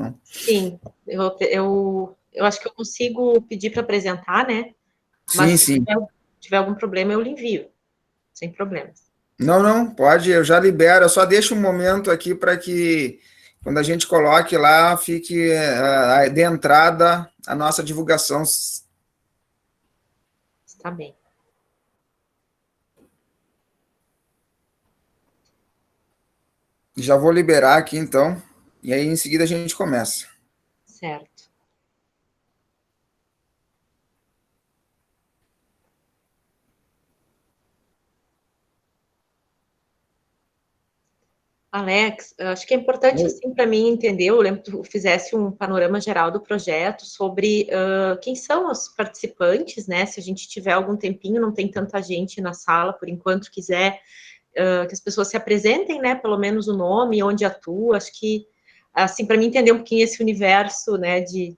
não? Sim, eu acho que eu consigo pedir para apresentar, né? Mas Sim, se sim. tiver algum problema, eu lhe envio, sem problemas. Não, não, pode, eu já libero, eu só deixo um momento aqui para que, quando a gente coloque lá, fique de entrada a nossa divulgação. Está bem. Já vou liberar aqui, então, e aí em seguida a gente começa. Certo. Alex, acho que é importante, assim, para mim entender, eu lembro que tu fizesse um panorama geral do projeto sobre quem são os participantes, né? Se a gente tiver algum tempinho, não tem tanta gente na sala, por enquanto, quiser que as pessoas se apresentem, né? Pelo menos o nome, onde atua, acho que, assim, para mim entender um pouquinho esse universo, né, de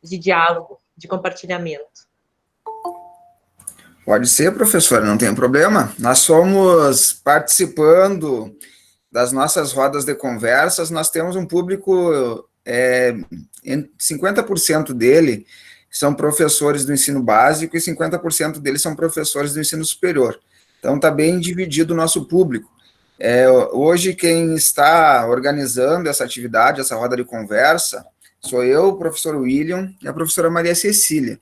diálogo, de compartilhamento. Pode ser, professora, não tem problema. Nós somos participando das nossas rodas de conversas, nós temos um público, 50% dele são professores do ensino básico e 50% deles são professores do ensino superior. Então, está bem dividido o nosso público. Hoje, quem está organizando essa atividade, essa roda de conversa, sou eu, o professor William e a professora Maria Cecília.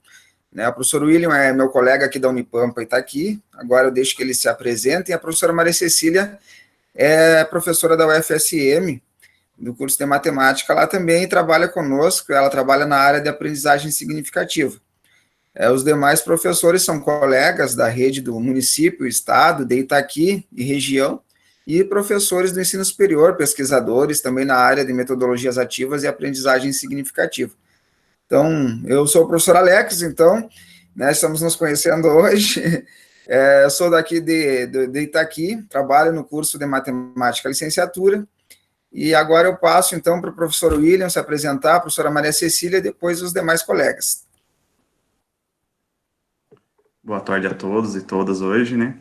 Né, o professor William é meu colega aqui da Unipampa e está aqui, agora eu deixo que ele se apresente, e a professora Maria Cecília é professora da UFSM, do curso de matemática lá também, e trabalha conosco, ela trabalha na área de aprendizagem significativa. Os demais professores são colegas da rede do município, estado, de Itaqui e região, e professores do ensino superior, pesquisadores também na área de metodologias ativas e aprendizagem significativa. Então, eu sou o professor Alex, então, né, estamos nos conhecendo hoje. Eu sou daqui de Itaqui, trabalho no curso de matemática licenciatura, e agora eu passo, então, para o professor William se apresentar, a professora Maria Cecília, e depois os demais colegas. Boa tarde a todos e todas hoje, né?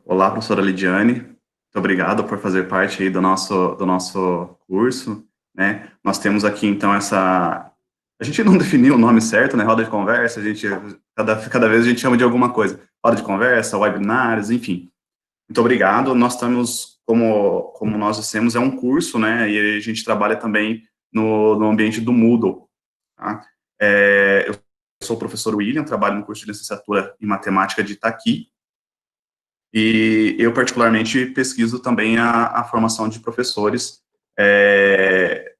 Olá, professora Lidiane, muito obrigado por fazer parte aí do nosso curso, né? Nós temos aqui, então, a gente não definiu o nome certo, né? Roda de conversa, cada vez a gente chama de alguma coisa. Roda de conversa, webinários, enfim. Muito obrigado. Nós estamos, como nós dissemos, é um curso, né? E a gente trabalha também no ambiente do Moodle, tá? Eu sou o professor William, trabalho no curso de licenciatura em matemática de Itaqui, e eu, particularmente, pesquiso também a formação de professores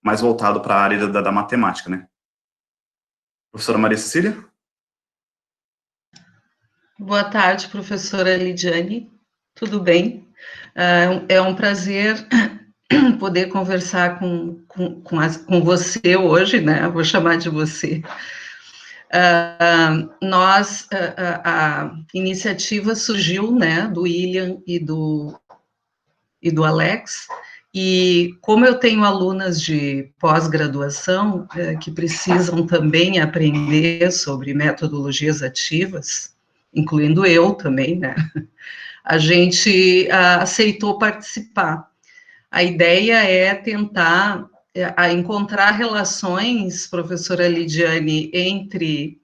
mais voltado para a área da matemática, né? Professora Maria Cecília? Boa tarde, professora Lidiane. Tudo bem? É um prazer poder conversar com você hoje, né? Vou chamar de você. A iniciativa surgiu, né, do William e do Alex, e como eu tenho alunas de pós-graduação que precisam também aprender sobre metodologias ativas, incluindo eu também, né, a gente aceitou participar. A ideia é tentar encontrar relações, professora Lidiane, entre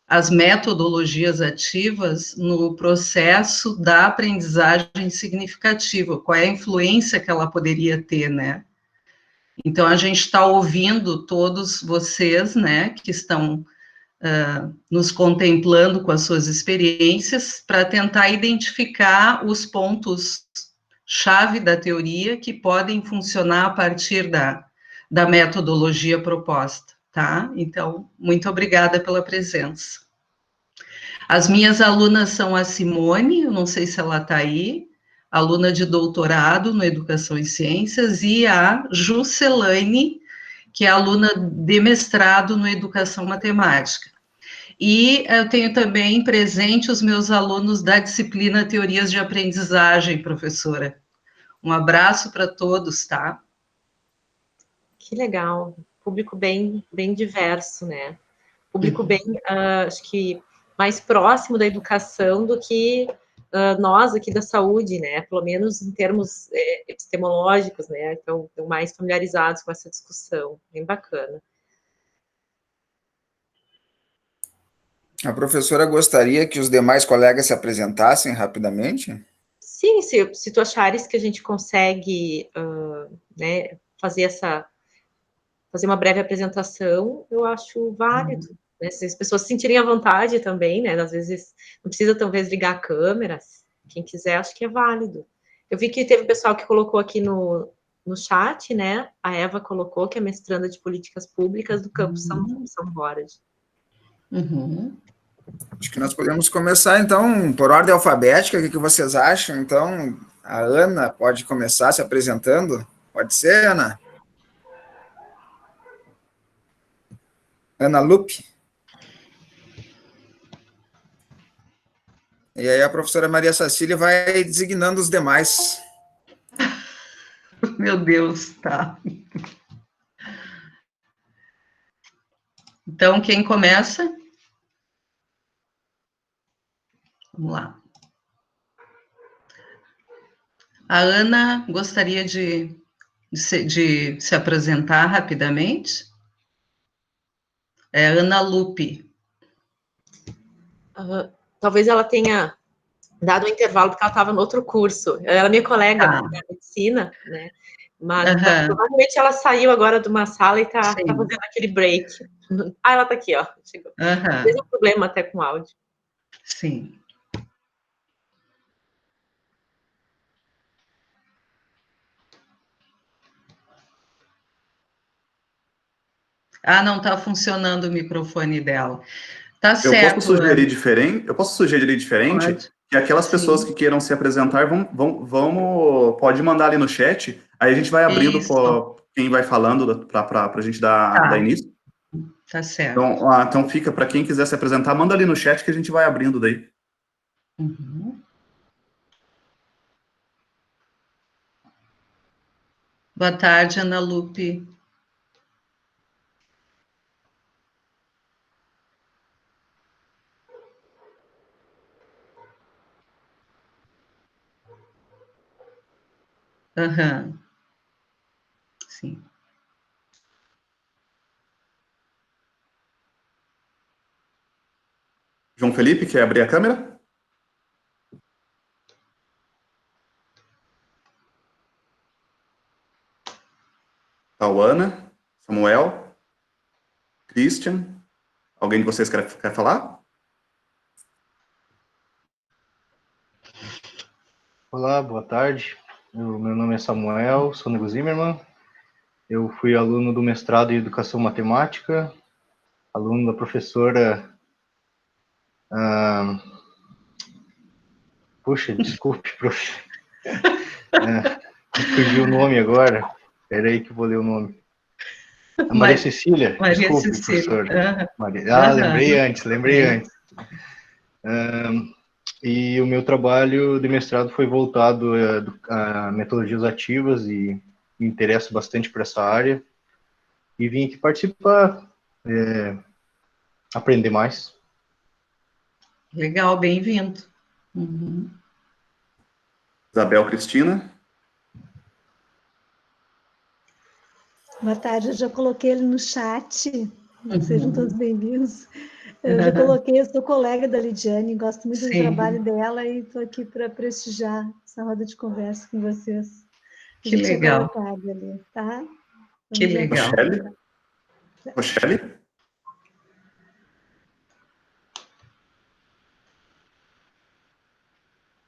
as metodologias ativas no processo da aprendizagem significativa, qual é a influência que ela poderia ter, né? Então, a gente está ouvindo todos vocês, né, que estão nos contemplando com as suas experiências, para tentar identificar os pontos-chave da teoria que podem funcionar a partir da metodologia proposta, tá? Então, muito obrigada pela presença. As minhas alunas são a Simone, eu não sei se ela está aí, aluna de doutorado no Educação e Ciências, e a Juscelane, que é aluna de mestrado no Educação Matemática. E eu tenho também presente os meus alunos da disciplina Teorias de Aprendizagem, professora. Um abraço para todos, tá? Que legal, público bem diverso, né? Público bem, acho que mais próximo da educação do que nós aqui da saúde, né, pelo menos em termos epistemológicos, né, estão mais familiarizados com essa discussão, bem bacana. A professora gostaria que os demais colegas se apresentassem rapidamente? Sim, se tu achares que a gente consegue né, fazer uma breve apresentação, eu acho válido. Né? Se as pessoas se sentirem à vontade também, né? Às vezes não precisa talvez ligar a câmera, quem quiser, acho que é válido. Eu vi que teve pessoal que colocou aqui no chat, né? A Eva colocou que é mestranda de políticas públicas do campus São Borja. Acho que nós podemos começar, então, por ordem alfabética. O que vocês acham? Então, a Ana pode começar se apresentando? Pode ser, Ana? Ana Lupe. E aí a professora Maria Cecília vai designando os demais. Meu Deus, tá. Então, quem começa? Vamos lá. A Ana gostaria de se apresentar rapidamente. É Ana Lupe. Talvez ela tenha dado um intervalo, porque ela estava no outro curso. Ela é minha colega da medicina, né? Mas provavelmente ela saiu agora de uma sala e está fazendo aquele break. Ah, ela está aqui, ó. Chegou. Tem um problema até com o áudio. Sim. Ah, não está funcionando o microfone dela. Tá certo. Eu posso sugerir diferente? Pode. Que aquelas pessoas que queiram se apresentar pode mandar ali no chat, aí a gente vai abrindo quem vai falando para a gente dar início. Tá certo. Então fica para quem quiser se apresentar, manda ali no chat que a gente vai abrindo daí. Boa tarde, Ana Lupe. Sim. João Felipe, quer abrir a câmera? Tauana, Samuel, Christian, alguém de vocês quer falar? Olá, boa tarde. Meu nome é Samuel, sou nego Zimmermann. Eu fui aluno do mestrado em Educação Matemática, aluno da professora... Puxa, desculpe, prof. Fugiu o nome agora. Espera aí que eu vou ler o nome. A Maria Cecília. Maria Desculpe, Cecília. professor. Lembrei antes. E o meu trabalho de mestrado foi voltado a metodologias ativas e me interesso bastante por essa área. E vim aqui participar, aprender mais. Legal, bem-vindo. Isabel Cristina. Boa tarde, eu já coloquei ele no chat. Sejam todos bem-vindos. Eu já coloquei, eu sou colega da Lidiane, gosto muito do trabalho dela e estou aqui para prestigiar essa roda de conversa com vocês. Que legal. Ali, tá? Que legal. Rochelle?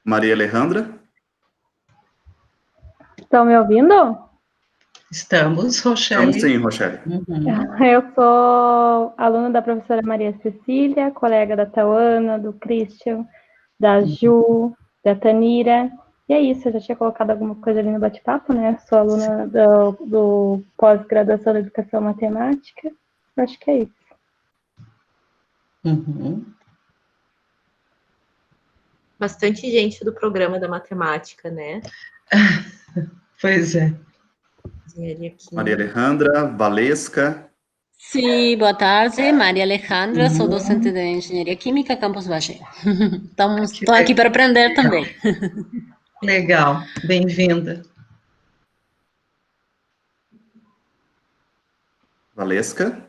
Maria Alejandra? Estão me ouvindo? Estamos, Rochelle. Estamos sim, Rochelle. Eu sou aluna da professora Maria Cecília, colega da Tauana, do Christian, da Ju, da Tanira. E é isso, eu já tinha colocado alguma coisa ali no bate-papo, né? Sou aluna do pós-graduação da Educação Matemática. Acho que é isso. Bastante gente do programa da matemática, né? Pois é. Maria Alejandra, Valesca. Sim, boa tarde, Maria Alejandra, sou docente de Engenharia Química, Campus Bagé. Estou aqui para aprender também. Legal, bem-vinda. Valesca?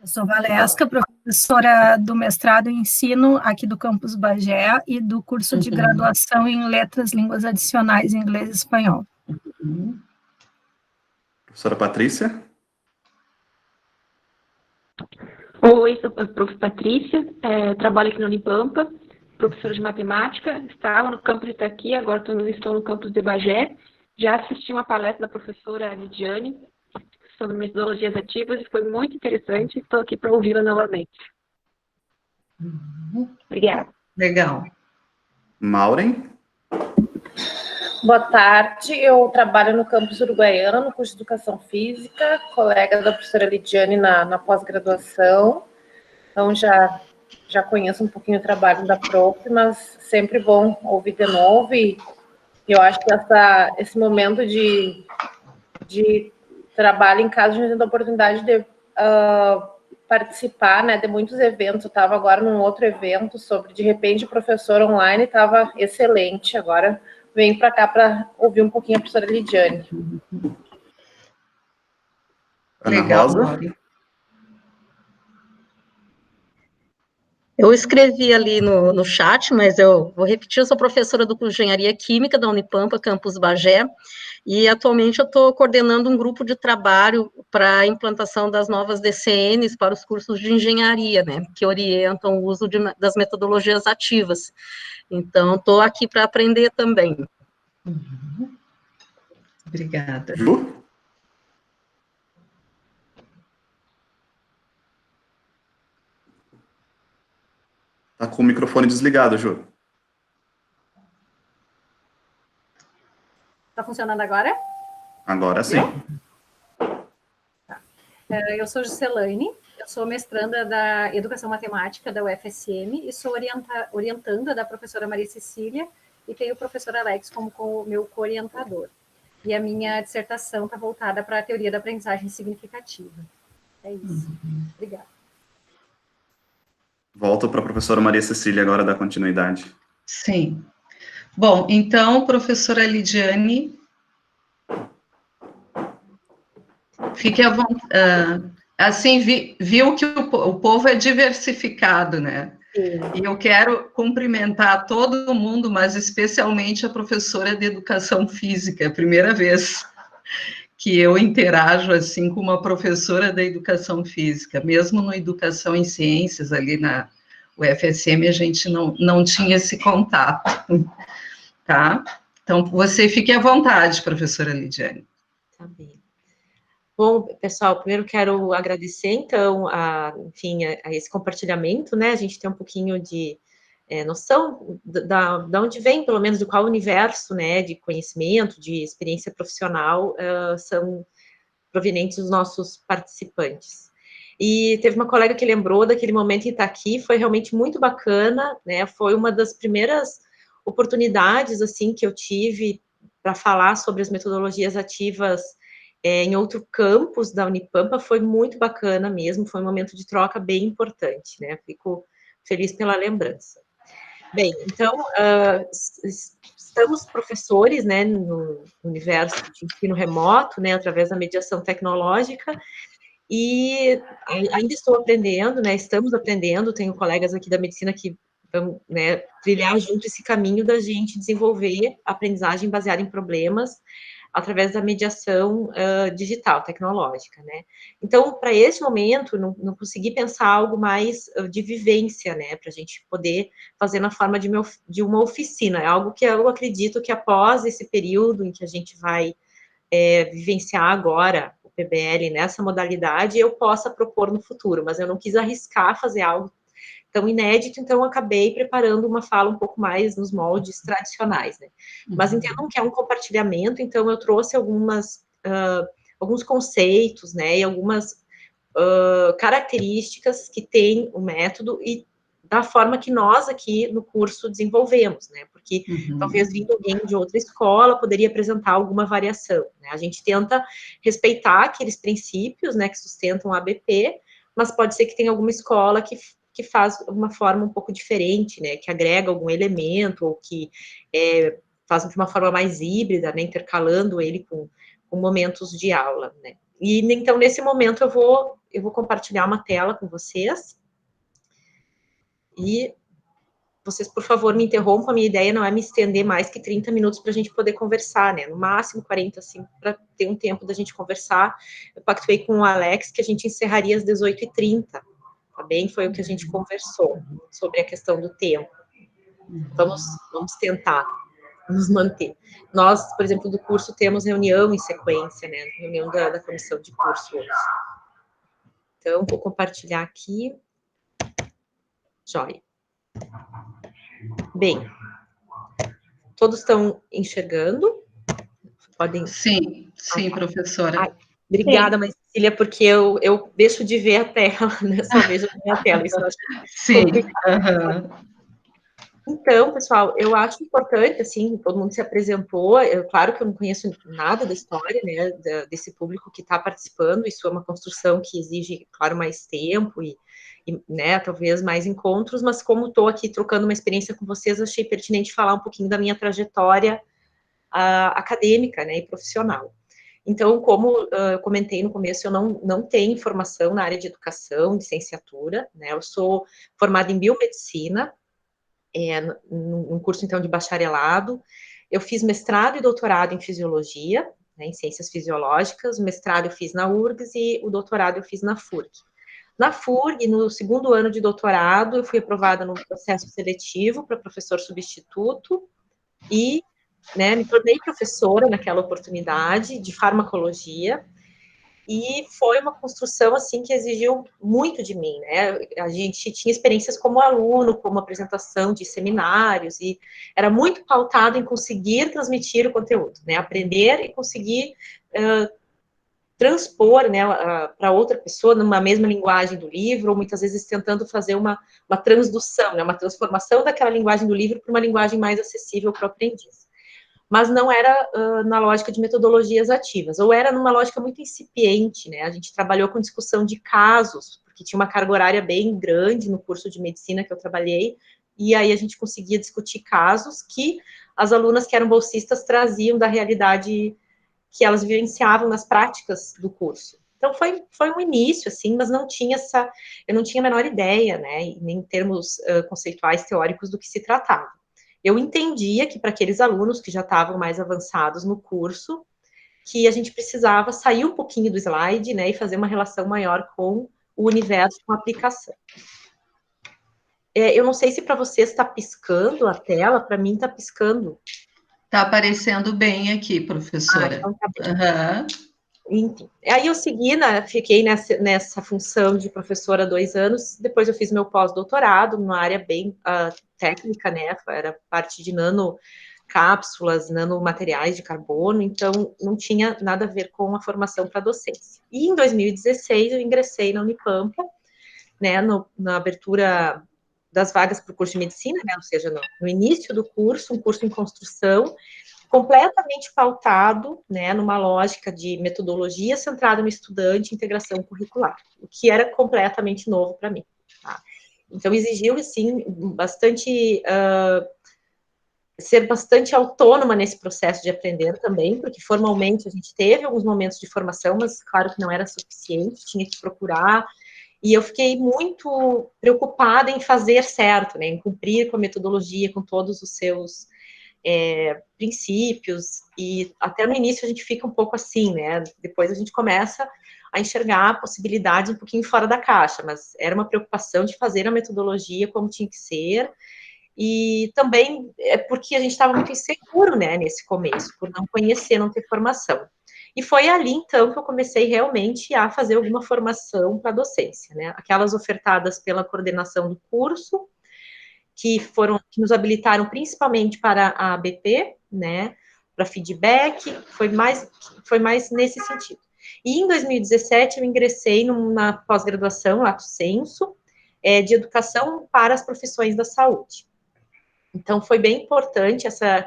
Eu sou Valesca, professora do mestrado em ensino aqui do Campus Bagé e do curso de graduação em Letras, Línguas Adicionais, Inglês e Espanhol. Professora Patrícia? Oi, sou a prof. Patrícia, trabalho aqui na Unipampa, professora de matemática, estava no campus de Itaqui, agora estou no campus de Bagé. Já assisti uma palestra da professora Lidiane sobre metodologias ativas e foi muito interessante, estou aqui para ouvi-la novamente. Obrigada. Legal. Maureen? Boa tarde, eu trabalho no campus Uruguaiana, no curso de Educação Física, colega da professora Lidiane na pós-graduação, então já conheço um pouquinho o trabalho da prof, mas sempre bom ouvir de novo, e eu acho que esse momento de trabalho em casa, a gente tem a oportunidade de participar, né, de muitos eventos. Eu estava agora num outro evento sobre, de repente, professor online, estava excelente. Agora venho para cá para ouvir um pouquinho a professora Lidiane. Legal, Rosa? Eu escrevi ali no chat, mas eu vou repetir, eu sou professora do curso de Engenharia Química da Unipampa, Campus Bagé, e atualmente eu estou coordenando um grupo de trabalho para a implantação das novas DCNs para os cursos de engenharia, né, que orientam o uso das metodologias ativas. Então, estou aqui para aprender também. Obrigada. Ju? Tá com o microfone desligado, Ju. Tá funcionando agora? Agora sim. Tá. Eu sou Juscelane, eu sou mestranda da Educação Matemática da UFSM e sou orientanda da professora Maria Cecília e tenho o professor Alex como meu co-orientador. E a minha dissertação está voltada para a teoria da aprendizagem significativa. É isso. Obrigada. Volto para a professora Maria Cecília agora dar continuidade. Sim. Bom, então, professora Lidiane, fique à vontade. Assim, viu que o povo é diversificado, né? Sim. E eu quero cumprimentar todo mundo, mas especialmente a professora de Educação Física, é a primeira vez que eu interajo assim com uma professora da Educação Física, mesmo no Educação em Ciências, ali na UFSM, a gente não tinha esse contato, tá? Então, você fique à vontade, professora Lidiane. Tá bem. Bom, pessoal, primeiro quero agradecer, então, a esse compartilhamento, né, a gente tem um pouquinho de noção da onde vem, pelo menos, de qual universo, né, de conhecimento, de experiência profissional são provenientes dos nossos participantes. E teve uma colega que lembrou daquele momento em Itaqui, foi realmente muito bacana, né, foi uma das primeiras oportunidades, assim, que eu tive para falar sobre as metodologias ativas em outro campus da Unipampa, foi muito bacana mesmo, foi um momento de troca bem importante, né, fico feliz pela lembrança. Bem, então, estamos professores, né, no universo de ensino remoto, né, através da mediação tecnológica, e ainda estou aprendendo, né, estamos aprendendo, tenho colegas aqui da medicina que vão, né, trilhar junto esse caminho da gente desenvolver aprendizagem baseada em problemas, através da mediação digital, tecnológica, né. Então, para esse momento, não consegui pensar algo mais de vivência, né, para a gente poder fazer na forma de uma oficina, é algo que eu acredito que após esse período em que a gente vai vivenciar agora o PBL nessa modalidade, eu possa propor no futuro, mas eu não quis arriscar fazer algo tão inédito, então eu acabei preparando uma fala um pouco mais nos moldes tradicionais, né? Mas entendam que é um compartilhamento, então eu trouxe alguns conceitos, né, e algumas características que tem o método, e da forma que nós aqui no curso desenvolvemos, né? Porque talvez vindo alguém de outra escola poderia apresentar alguma variação, né? A gente tenta respeitar aqueles princípios, né, que sustentam a ABP, mas pode ser que tenha alguma escola que faz de uma forma um pouco diferente, né? Que agrega algum elemento ou que faz de uma forma mais híbrida, né? Intercalando ele com momentos de aula, né? E então nesse momento eu vou compartilhar uma tela com vocês. E vocês, por favor, me interrompam, a minha ideia não é me estender mais que 30 minutos para a gente poder conversar, né? No máximo 40, assim, para ter um tempo da gente conversar. Eu pactuei com o Alex que a gente encerraria às 18h30, tá bem? Foi o que a gente conversou sobre a questão do tempo. Vamos tentar nos manter. Nós, por exemplo, do curso, temos reunião em sequência, né? Reunião da comissão de curso hoje. Então, vou compartilhar aqui. Joia. Bem, todos estão enxergando? Podem... Sim, professora. Ai, obrigada, Maria Cecília, porque eu deixo de ver a tela, né? Só vejo a minha tela. Isso eu acho complicado. Então, pessoal, eu acho importante, assim, todo mundo se apresentou. Claro que eu não conheço nada da história, né, desse público que está participando. Isso é uma construção que exige, claro, mais tempo e né, talvez mais encontros, mas como estou aqui trocando uma experiência com vocês, achei pertinente falar um pouquinho da minha trajetória acadêmica, né, e profissional. Então, como eu comentei no começo, eu não tenho formação na área de educação, licenciatura, né, eu sou formada em biomedicina, num curso, então, de bacharelado. Eu fiz mestrado e doutorado em fisiologia, né, em ciências fisiológicas, o mestrado eu fiz na URGS e o doutorado eu fiz na FURG. Na FURG, no segundo ano de doutorado, eu fui aprovada no processo seletivo para professor substituto e, né, me tornei professora naquela oportunidade de farmacologia e foi uma construção, assim, que exigiu muito de mim, né, a gente tinha experiências como aluno, como apresentação de seminários e era muito pautado em conseguir transmitir o conteúdo, né, aprender e conseguir transpor, né, para outra pessoa numa mesma linguagem do livro, ou muitas vezes tentando fazer uma transdução, né, uma transformação daquela linguagem do livro para uma linguagem mais acessível para o aprendiz. Mas não era na lógica de metodologias ativas, ou era numa lógica muito incipiente, né, a gente trabalhou com discussão de casos, porque tinha uma carga horária bem grande no curso de medicina que eu trabalhei, e aí a gente conseguia discutir casos que as alunas que eram bolsistas traziam da realidade que elas vivenciavam nas práticas do curso. Então, foi um início, assim, mas eu não tinha a menor ideia, né, nem em termos conceituais, teóricos, do que se tratava. Eu entendia que para aqueles alunos que já estavam mais avançados no curso, que a gente precisava sair um pouquinho do slide, né, e fazer uma relação maior com o universo, com a aplicação. Eu não sei se para vocês está piscando a tela, para mim está piscando. Está aparecendo bem aqui, professora. Então tá bem. Enfim, aí eu segui, fiquei nessa função de professora há 2 anos, depois eu fiz meu pós-doutorado, numa área bem técnica, né, era parte de nanocápsulas, nanomateriais de carbono, então não tinha nada a ver com a formação para docência. E em 2016 eu ingressei na Unipampa, né, na abertura das vagas para o curso de medicina, né, ou seja, no início do curso, um curso em construção, completamente pautado, né, numa lógica de metodologia centrada no estudante e integração curricular, o que era completamente novo para mim. Tá? Então, exigiu, assim, ser bastante autônoma nesse processo de aprender também, porque formalmente a gente teve alguns momentos de formação, mas claro que não era suficiente, tinha que procurar. E eu fiquei muito preocupada em fazer certo, né, em cumprir com a metodologia, com todos os seus princípios, e até no início a gente fica um pouco assim, né, depois a gente começa a enxergar possibilidades um pouquinho fora da caixa, mas era uma preocupação de fazer a metodologia como tinha que ser, e também porque a gente estava muito inseguro, né, nesse começo, por não conhecer, não ter formação. E foi ali, então, que eu comecei realmente a fazer alguma formação para docência, né? Aquelas ofertadas pela coordenação do curso, que nos habilitaram principalmente para a ABP, né? Para feedback, foi mais nesse sentido. E em 2017 eu ingressei numa pós-graduação, Lato Sensu, de educação para as profissões da saúde. Então, foi bem importante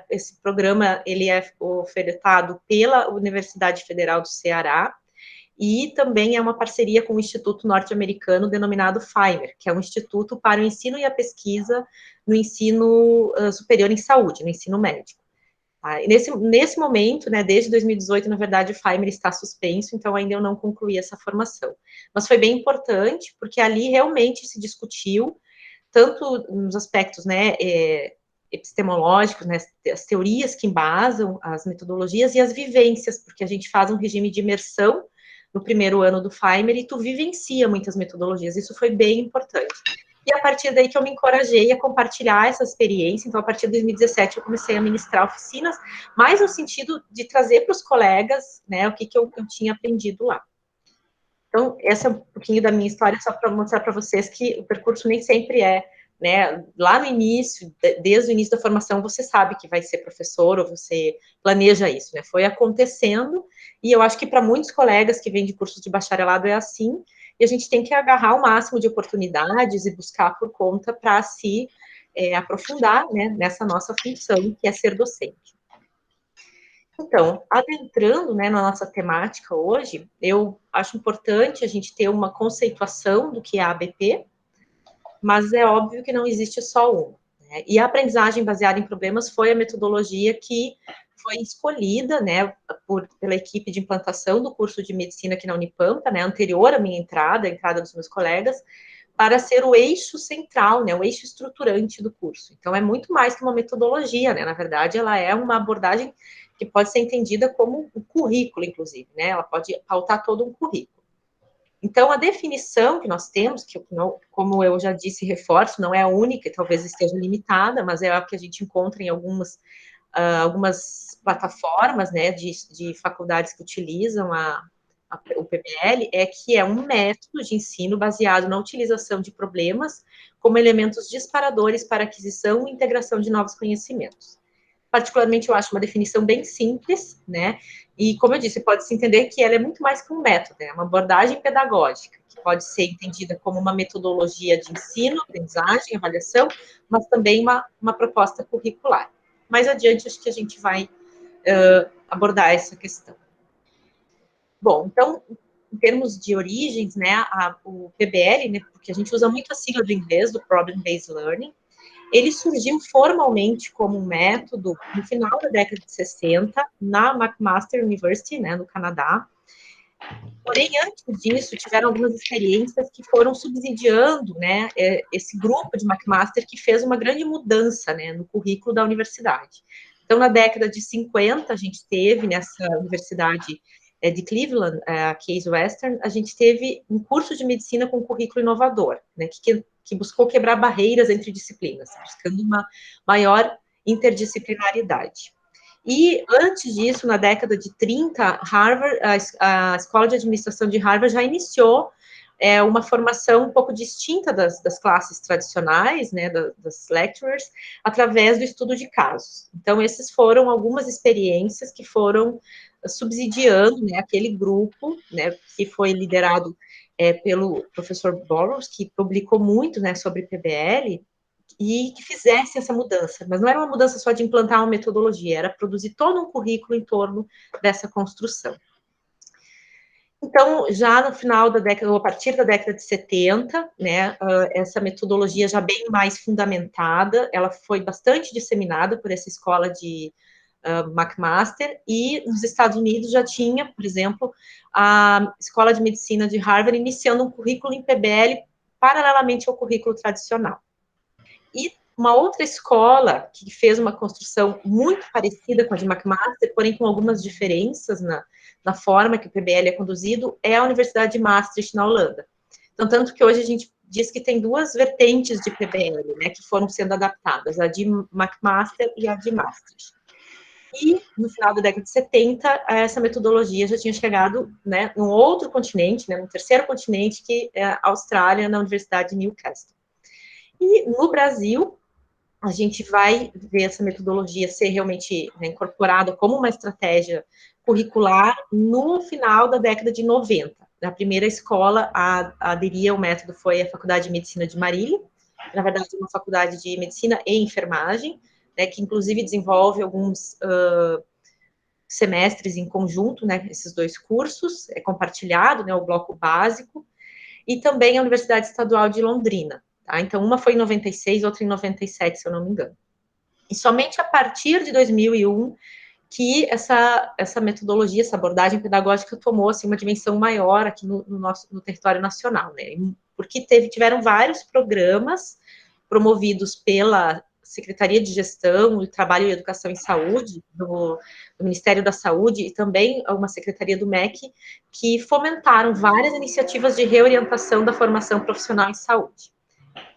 esse programa, ele é ofertado pela Universidade Federal do Ceará, e também é uma parceria com o Instituto Norte-Americano denominado FIMER, que é um instituto para o ensino e a pesquisa no ensino superior em saúde, no ensino médico. E nesse momento, né, desde 2018, na verdade, o FIMER está suspenso, então ainda eu não concluí essa formação. Mas foi bem importante, porque ali realmente se discutiu, tanto nos aspectos, né, epistemológicos, né, as teorias que embasam as metodologias e as vivências, porque a gente faz um regime de imersão no primeiro ano do FIMER e tu vivencia muitas metodologias, isso foi bem importante. E a partir daí que eu me encorajei a compartilhar essa experiência, então a partir de 2017 eu comecei a ministrar oficinas, mais no sentido de trazer para os colegas, né, o que eu tinha aprendido lá. Então, esse é um pouquinho da minha história, só para mostrar para vocês que o percurso nem sempre é, né, lá no início, desde o início da formação, você sabe que vai ser professor, ou você planeja isso, né, foi acontecendo, e eu acho que para muitos colegas que vêm de cursos de bacharelado é assim, e a gente tem que agarrar o máximo de oportunidades e buscar por conta para se aprofundar, né, nessa nossa função, que é ser docente. Então, adentrando, né, na nossa temática hoje, eu acho importante a gente ter uma conceituação do que é a ABP, mas é óbvio que não existe só uma, né? E a aprendizagem baseada em problemas foi a metodologia que foi escolhida, né, pela equipe de implantação do curso de medicina aqui na Unipampa, né, anterior à minha entrada, a entrada dos meus colegas, para ser o eixo central, né, o eixo estruturante do curso. Então, é muito mais que uma metodologia, né, na verdade, ela é uma abordagem que pode ser entendida como um currículo, inclusive, né, ela pode pautar todo um currículo. Então, a definição que nós temos, que como eu já disse, reforço, não é a única, e talvez esteja limitada, mas é a que a gente encontra em algumas plataformas, né, de faculdades que utilizam o PBL, é que é um método de ensino baseado na utilização de problemas como elementos disparadores para aquisição e integração de novos conhecimentos. Particularmente, eu acho uma definição bem simples, né, e, como eu disse, pode-se entender que ela é muito mais que um método, é uma abordagem pedagógica, que pode ser entendida como uma metodologia de ensino, aprendizagem, avaliação, mas também uma proposta curricular. Mais adiante, acho que a gente vai abordar essa questão. Bom, então, em termos de origens, né, o PBL, né, porque a gente usa muito a sigla do inglês, do Problem Based Learning, ele surgiu formalmente como um método no final da década de 60, na McMaster University, né, no Canadá. Porém, antes disso, tiveram algumas experiências que foram subsidiando, né, esse grupo de McMaster que fez uma grande mudança, né, no currículo da universidade. Então, na década de 50, a gente teve, nessa universidade de Cleveland, a Case Western, a gente teve um curso de medicina com currículo inovador, né, que buscou quebrar barreiras entre disciplinas, buscando uma maior interdisciplinaridade. E, antes disso, na década de 30, Harvard, a Escola de Administração de Harvard já iniciou uma formação um pouco distinta das classes tradicionais, né, das lecturers, através do estudo de casos. Então, essas foram algumas experiências que foram subsidiando, né, aquele grupo, né, que foi liderado pelo professor Burroughs, que publicou muito, né, sobre PBL, e que fizesse essa mudança, mas não era uma mudança só de implantar uma metodologia, era produzir todo um currículo em torno dessa construção. Então, já no final da década, ou a partir da década de 70, né, essa metodologia já bem mais fundamentada, ela foi bastante disseminada por essa escola de McMaster, e nos Estados Unidos já tinha, por exemplo, a Escola de Medicina de Harvard iniciando um currículo em PBL paralelamente ao currículo tradicional. E uma outra escola que fez uma construção muito parecida com a de McMaster, porém com algumas diferenças na forma que o PBL é conduzido, é a Universidade de Maastricht, na Holanda. Então, tanto que hoje a gente diz que tem duas vertentes de PBL, né, que foram sendo adaptadas, a de McMaster e a de Maastricht. E, no final da década de 70, essa metodologia já tinha chegado, né, num outro continente, né, no terceiro continente, que é a Austrália, na Universidade de Newcastle. E, no Brasil, a gente vai ver essa metodologia ser realmente, né, incorporada como uma estratégia curricular no final da década de 90. a primeira escola a aderir ao método foi a Faculdade de Medicina de Marília, na verdade, uma faculdade de Medicina e Enfermagem, né, que inclusive desenvolve alguns semestres em conjunto, né, esses dois cursos, é compartilhado, né, o bloco básico, e também a Universidade Estadual de Londrina, tá? Então, uma foi em 96, outra em 97, se eu não me engano. E somente a partir de 2001 que essa metodologia, essa abordagem pedagógica tomou, assim, uma dimensão maior aqui no território nacional, né? Porque tiveram vários programas promovidos pela Secretaria de Gestão, Trabalho e Educação em Saúde, do Ministério da Saúde, e também uma secretaria do MEC, que fomentaram várias iniciativas de reorientação da formação profissional em saúde.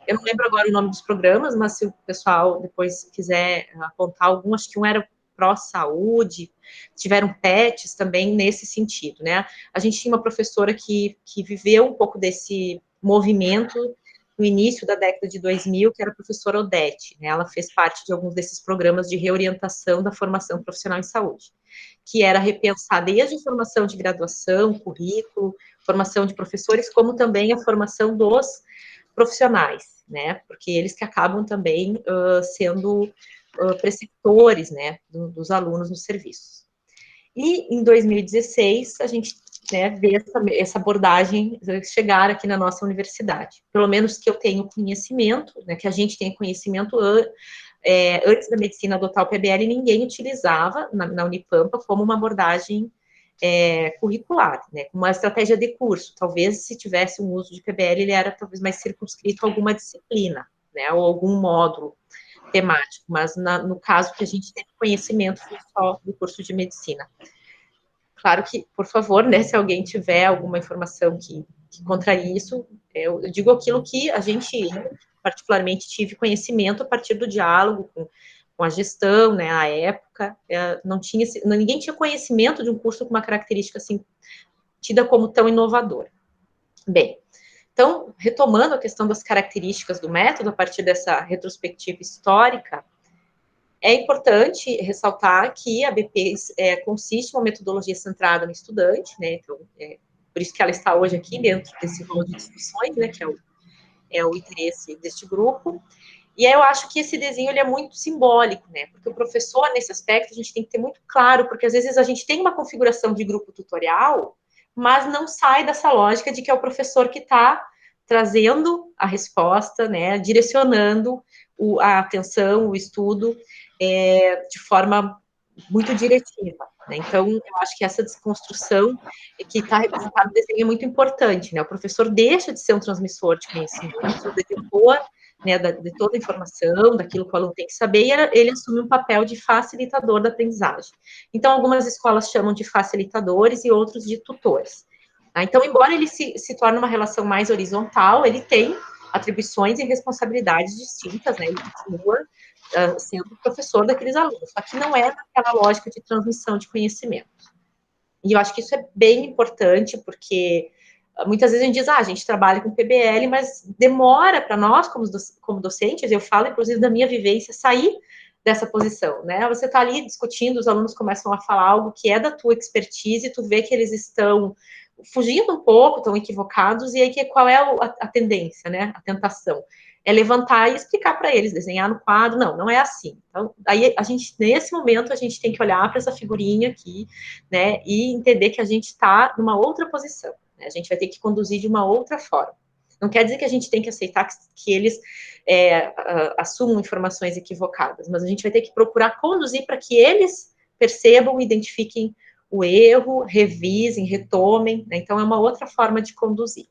Eu não lembro agora o nome dos programas, mas se o pessoal depois quiser apontar algum, acho que um era pró-saúde, tiveram PETs também nesse sentido, né? A gente tinha uma professora que viveu um pouco desse movimento no início da década de 2000, que era a professora Odete, né? Ela fez parte de alguns desses programas de reorientação da formação profissional em saúde, que era repensar desde a formação de graduação, currículo, formação de professores, como também a formação dos profissionais, né? Porque eles que acabam também sendo preceptores, né, dos alunos nos serviços. E em 2016 a gente, né, vê essa abordagem chegar aqui na nossa universidade. Pelo menos que eu tenho conhecimento, né, que a gente tem conhecimento, antes da medicina adotar o PBL, ninguém utilizava na Unipampa como uma abordagem curricular, né, como uma estratégia de curso. Talvez se tivesse um uso de PBL, ele era talvez mais circunscrito a alguma disciplina, né, ou algum módulo temático, mas no caso que a gente tem conhecimento só do curso de medicina. Claro que, por favor, né, se alguém tiver alguma informação que contraria isso, eu digo aquilo que a gente, particularmente, tive conhecimento a partir do diálogo com a gestão, né, à época, ninguém tinha conhecimento de um curso com uma característica assim, tida como tão inovadora. Bem, então, retomando a questão das características do método, a partir dessa retrospectiva histórica, é importante ressaltar que a BP consiste em uma metodologia centrada no estudante, né, então, por isso que ela está hoje aqui dentro desse rol de discussões, né, que é o interesse deste grupo. E aí eu acho que esse desenho ele é muito simbólico, né, porque o professor, nesse aspecto, a gente tem que ter muito claro, porque às vezes a gente tem uma configuração de grupo tutorial, mas não sai dessa lógica de que é o professor que está trazendo a resposta, né, direcionando a atenção, o estudo, de forma muito diretiva, né? Então, eu acho que essa desconstrução que está representada no desenho é muito importante, né? O professor deixa de ser um transmissor de conhecimento, o detentor, né, de toda a informação, daquilo que o aluno tem que saber, e ele assume um papel de facilitador da aprendizagem. Então, algumas escolas chamam de facilitadores e outros de tutores. Então, embora ele se torne uma relação mais horizontal, ele tem atribuições e responsabilidades distintas, né? Ele continua sendo professor daqueles alunos, só que não é naquela lógica de transmissão de conhecimento. E eu acho que isso é bem importante, porque muitas vezes a gente diz, a gente trabalha com PBL, mas demora para nós, como docentes, eu falo, inclusive, da minha vivência, sair dessa posição, né? Você está ali discutindo, os alunos começam a falar algo que é da tua expertise, tu vê que eles estão fugindo um pouco, estão equivocados, e aí qual é a tendência, né? A tentação é levantar e explicar para eles, desenhar no quadro, não é assim. Então, aí nesse momento, a gente tem que olhar para essa figurinha aqui, né, e entender que a gente está numa outra posição, né? A gente vai ter que conduzir de uma outra forma. Não quer dizer que a gente tem que aceitar que eles assumam informações equivocadas, mas a gente vai ter que procurar conduzir para que eles percebam, identifiquem o erro, revisem, retomem, né? Então, é uma outra forma de conduzir.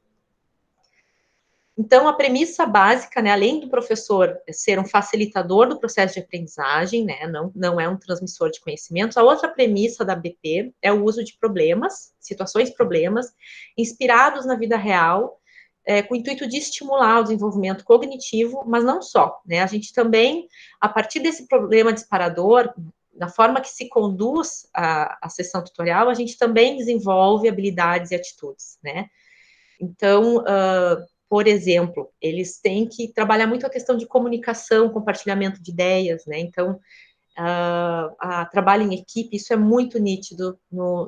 Então, a premissa básica, né, além do professor ser um facilitador do processo de aprendizagem, né, não é um transmissor de conhecimentos, a outra premissa da BP é o uso de situações-problemas, inspirados na vida real, com o intuito de estimular o desenvolvimento cognitivo, mas não só, né, a gente também, a partir desse problema disparador, da forma que se conduz a sessão tutorial, a gente também desenvolve habilidades e atitudes, né. Então, por exemplo, eles têm que trabalhar muito a questão de comunicação, compartilhamento de ideias, né? Então, a trabalho em equipe, isso é muito nítido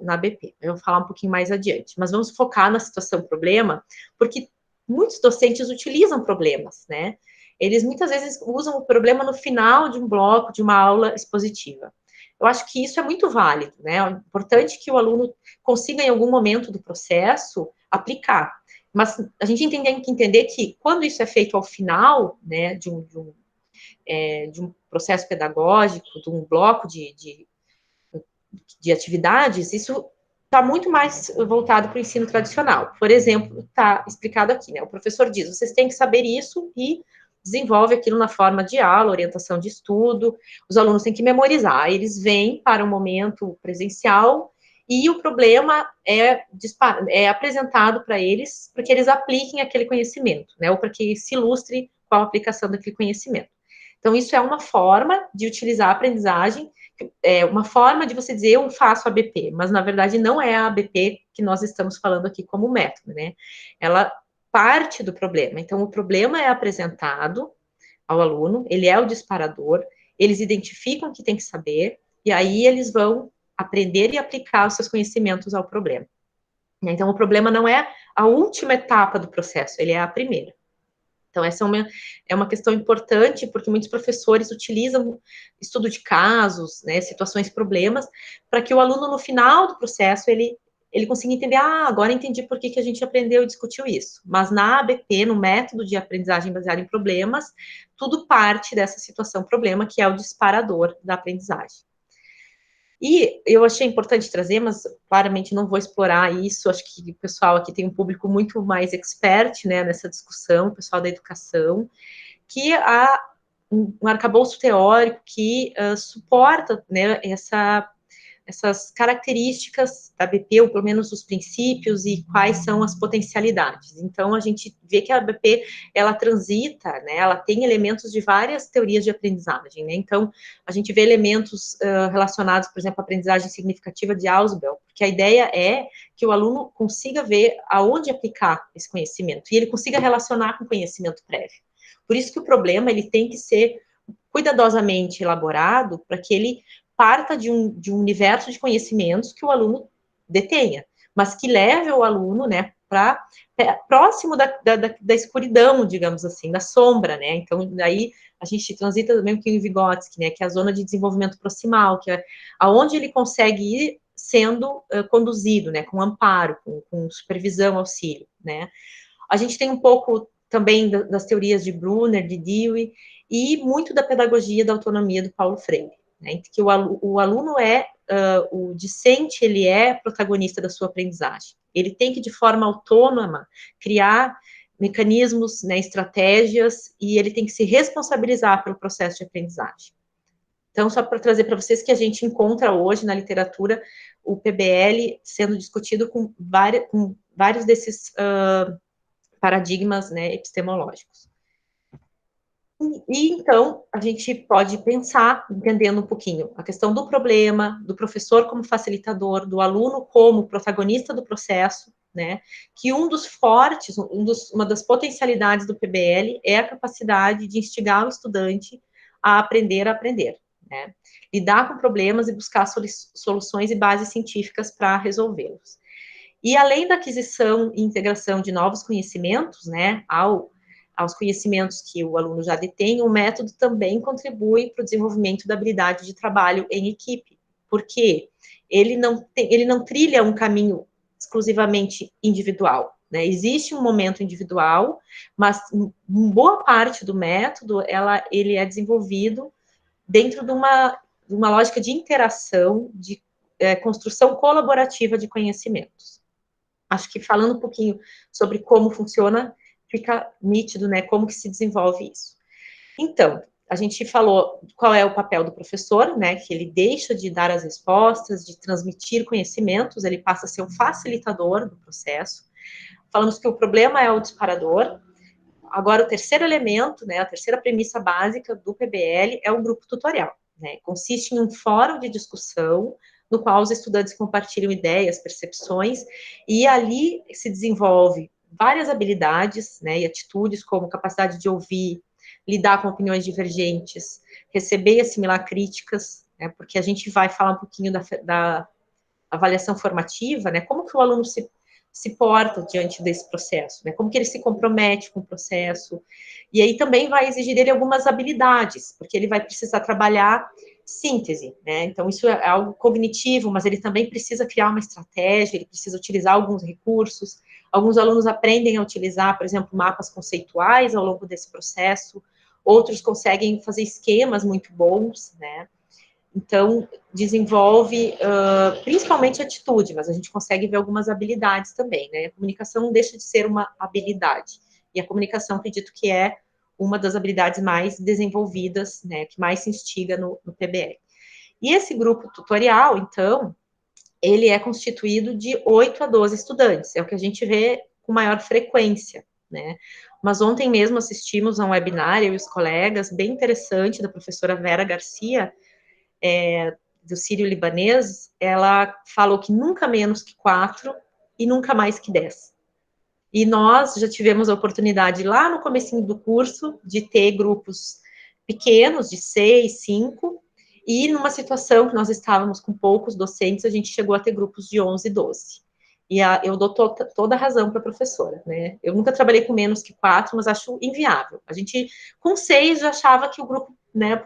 na ABP. Eu vou falar um pouquinho mais adiante, mas vamos focar na situação problema, porque muitos docentes utilizam problemas, né? Eles muitas vezes usam o problema no final de um bloco, de uma aula expositiva. Eu acho que isso é muito válido, né? É importante que o aluno consiga, em algum momento do processo, aplicar. Mas a gente tem que entender que, quando isso é feito ao final, né, de um processo pedagógico, de um bloco de atividades, isso está muito mais voltado para o ensino tradicional. Por exemplo, está explicado aqui, né? O professor diz, vocês têm que saber isso e desenvolve aquilo na forma de aula, orientação de estudo, os alunos têm que memorizar, eles vêm para o momento presencial e o problema é apresentado para eles para que eles apliquem aquele conhecimento, né? Ou para que se ilustre qual a aplicação daquele conhecimento. Então, isso é uma forma de utilizar a aprendizagem, uma forma de você dizer, eu faço ABP, mas, na verdade, não é a ABP que nós estamos falando aqui como método, né? Ela parte do problema. Então, o problema é apresentado ao aluno, ele é o disparador, eles identificam o que tem que saber, e aí eles vão aprender e aplicar os seus conhecimentos ao problema. Então, o problema não é a última etapa do processo, ele é a primeira. Então, essa é uma questão importante, porque muitos professores utilizam estudo de casos, né, situações, problemas, para que o aluno, no final do processo, ele consiga entender, agora entendi por que a gente aprendeu e discutiu isso. Mas na ABP, no método de aprendizagem baseada em problemas, tudo parte dessa situação-problema, que é o disparador da aprendizagem. E eu achei importante trazer, mas claramente não vou explorar isso, acho que o pessoal aqui tem um público muito mais expert, né, nessa discussão, o pessoal da educação, que há um arcabouço teórico que suporta, né, essas características da ABP, ou pelo menos os princípios e quais são as potencialidades. Então, a gente vê que a ABP, ela transita, né, ela tem elementos de várias teorias de aprendizagem, né, então, a gente vê elementos relacionados, por exemplo, à aprendizagem significativa de Ausubel, porque a ideia é que o aluno consiga ver aonde aplicar esse conhecimento, e ele consiga relacionar com o conhecimento prévio. Por isso que o problema, ele tem que ser cuidadosamente elaborado para que ele parta de um universo de conhecimentos que o aluno detenha, mas que leve o aluno, né, para próximo da escuridão, digamos assim, da sombra, né, então daí a gente transita também um pouquinho em Vygotsky, né, que é a zona de desenvolvimento proximal, que é aonde ele consegue ir sendo conduzido, né, com amparo, com supervisão, auxílio, né. A gente tem um pouco também das teorias de Brunner, de Dewey, e muito da pedagogia da autonomia do Paulo Freire, né, que o aluno o discente, ele é protagonista da sua aprendizagem. Ele tem que, de forma autônoma, criar mecanismos, né, estratégias, e ele tem que se responsabilizar pelo processo de aprendizagem. Então, só para trazer para vocês que a gente encontra hoje na literatura o PBL sendo discutido com vários desses paradigmas, né, epistemológicos. E, então, a gente pode pensar, entendendo um pouquinho, a questão do problema, do professor como facilitador, do aluno como protagonista do processo, né, que um dos fortes, uma das potencialidades do PBL é a capacidade de instigar o estudante a aprender, né, lidar com problemas e buscar soluções e bases científicas para resolvê-los. E, além da aquisição e integração de novos conhecimentos, né, aos conhecimentos que o aluno já detém, o método também contribui para o desenvolvimento da habilidade de trabalho em equipe, porque ele não trilha um caminho exclusivamente individual, né? Existe um momento individual, mas boa parte do método, ele é desenvolvido dentro de uma lógica de interação, de construção colaborativa de conhecimentos. Acho que falando um pouquinho sobre como funciona, fica nítido, né, como que se desenvolve isso. Então, a gente falou qual é o papel do professor, né, que ele deixa de dar as respostas, de transmitir conhecimentos, ele passa a ser um facilitador do processo. Falamos que o problema é o disparador. Agora, o terceiro elemento, né, a terceira premissa básica do PBL é o grupo tutorial, né, consiste em um fórum de discussão, no qual os estudantes compartilham ideias, percepções, e ali se desenvolve várias habilidades, né, e atitudes, como capacidade de ouvir, lidar com opiniões divergentes, receber e assimilar críticas, né, porque a gente vai falar um pouquinho da avaliação formativa, né, como que o aluno se porta diante desse processo, né, como que ele se compromete com o processo, e aí também vai exigir dele algumas habilidades, porque ele vai precisar trabalhar síntese, né, então isso é algo cognitivo, mas ele também precisa criar uma estratégia, ele precisa utilizar alguns recursos, alguns alunos aprendem a utilizar, por exemplo, mapas conceituais ao longo desse processo, outros conseguem fazer esquemas muito bons, né, então, desenvolve principalmente atitude, mas a gente consegue ver algumas habilidades também, né? A comunicação não deixa de ser uma habilidade. E a comunicação, acredito que é uma das habilidades mais desenvolvidas, né? Que mais se instiga no PBL. E esse grupo tutorial, então, ele é constituído de 8 a 12 estudantes. É o que a gente vê com maior frequência, né? Mas ontem mesmo assistimos a um webinar, eu e os colegas, bem interessante, da professora Vera Garcia, do sírio-libanês, ela falou que nunca menos que 4 e nunca mais que 10. E nós já tivemos a oportunidade lá no comecinho do curso de ter grupos pequenos, de 6, 5, e numa situação que nós estávamos com poucos docentes, a gente chegou a ter grupos de 11, 12. E eu dou toda a razão para a professora, né? Eu nunca trabalhei com menos que 4, mas acho inviável. A gente, com 6, já achava que o grupo, né,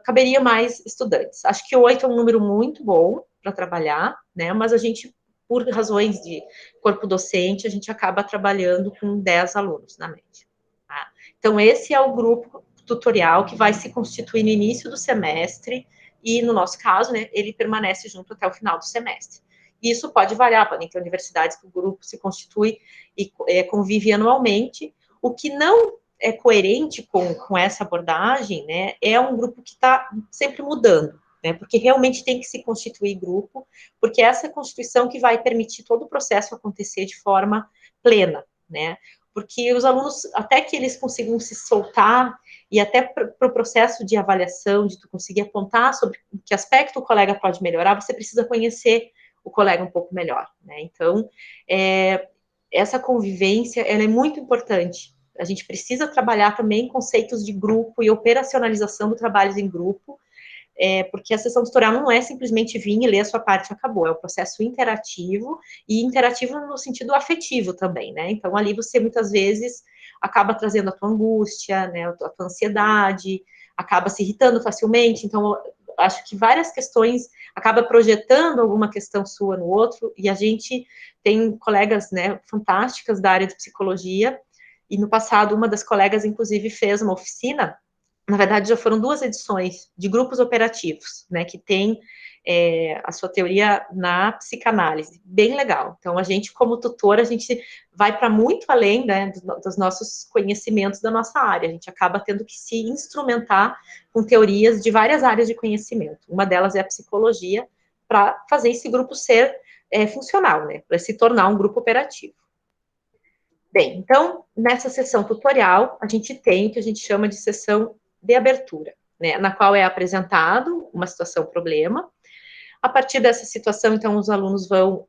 caberia mais estudantes. Acho que 8 é um número muito bom para trabalhar, né, mas a gente, por razões de corpo docente, a gente acaba trabalhando com 10 alunos na média. Tá? Então, esse é o grupo tutorial que vai se constituir no início do semestre e, no nosso caso, né, ele permanece junto até o final do semestre. Isso pode variar, podem ter universidades que o grupo se constitui e convive anualmente, o que não é coerente com essa abordagem, né, é um grupo que está sempre mudando, né, porque realmente tem que se constituir grupo, porque essa é a constituição que vai permitir todo o processo acontecer de forma plena, né, porque os alunos, até que eles consigam se soltar, e até para o processo de avaliação, de tu conseguir apontar sobre que aspecto o colega pode melhorar, você precisa conhecer o colega um pouco melhor, né, então, essa convivência, ela é muito importante. A gente precisa trabalhar também conceitos de grupo e operacionalização do trabalho em grupo, porque a sessão tutorial não é simplesmente vir e ler a sua parte e acabou, é um processo interativo, e interativo no sentido afetivo também, né, então ali você muitas vezes acaba trazendo a tua angústia, né, a tua ansiedade, acaba se irritando facilmente, então acho que várias questões acaba projetando alguma questão sua no outro, e a gente tem colegas, né, fantásticas da área de psicologia, e no passado uma das colegas, inclusive, fez uma oficina, na verdade já foram 2 edições, de grupos operativos, né, que tem a sua teoria na psicanálise, bem legal. Então, a gente, como tutor, a gente vai para muito além, né, dos nossos conhecimentos da nossa área, a gente acaba tendo que se instrumentar com teorias de várias áreas de conhecimento. Uma delas é a psicologia, para fazer esse grupo ser funcional, né, para se tornar um grupo operativo. Bem, então, nessa sessão tutorial, a gente tem o que a gente chama de sessão de abertura, né, na qual é apresentado uma situação-problema. A partir dessa situação, então, os alunos vão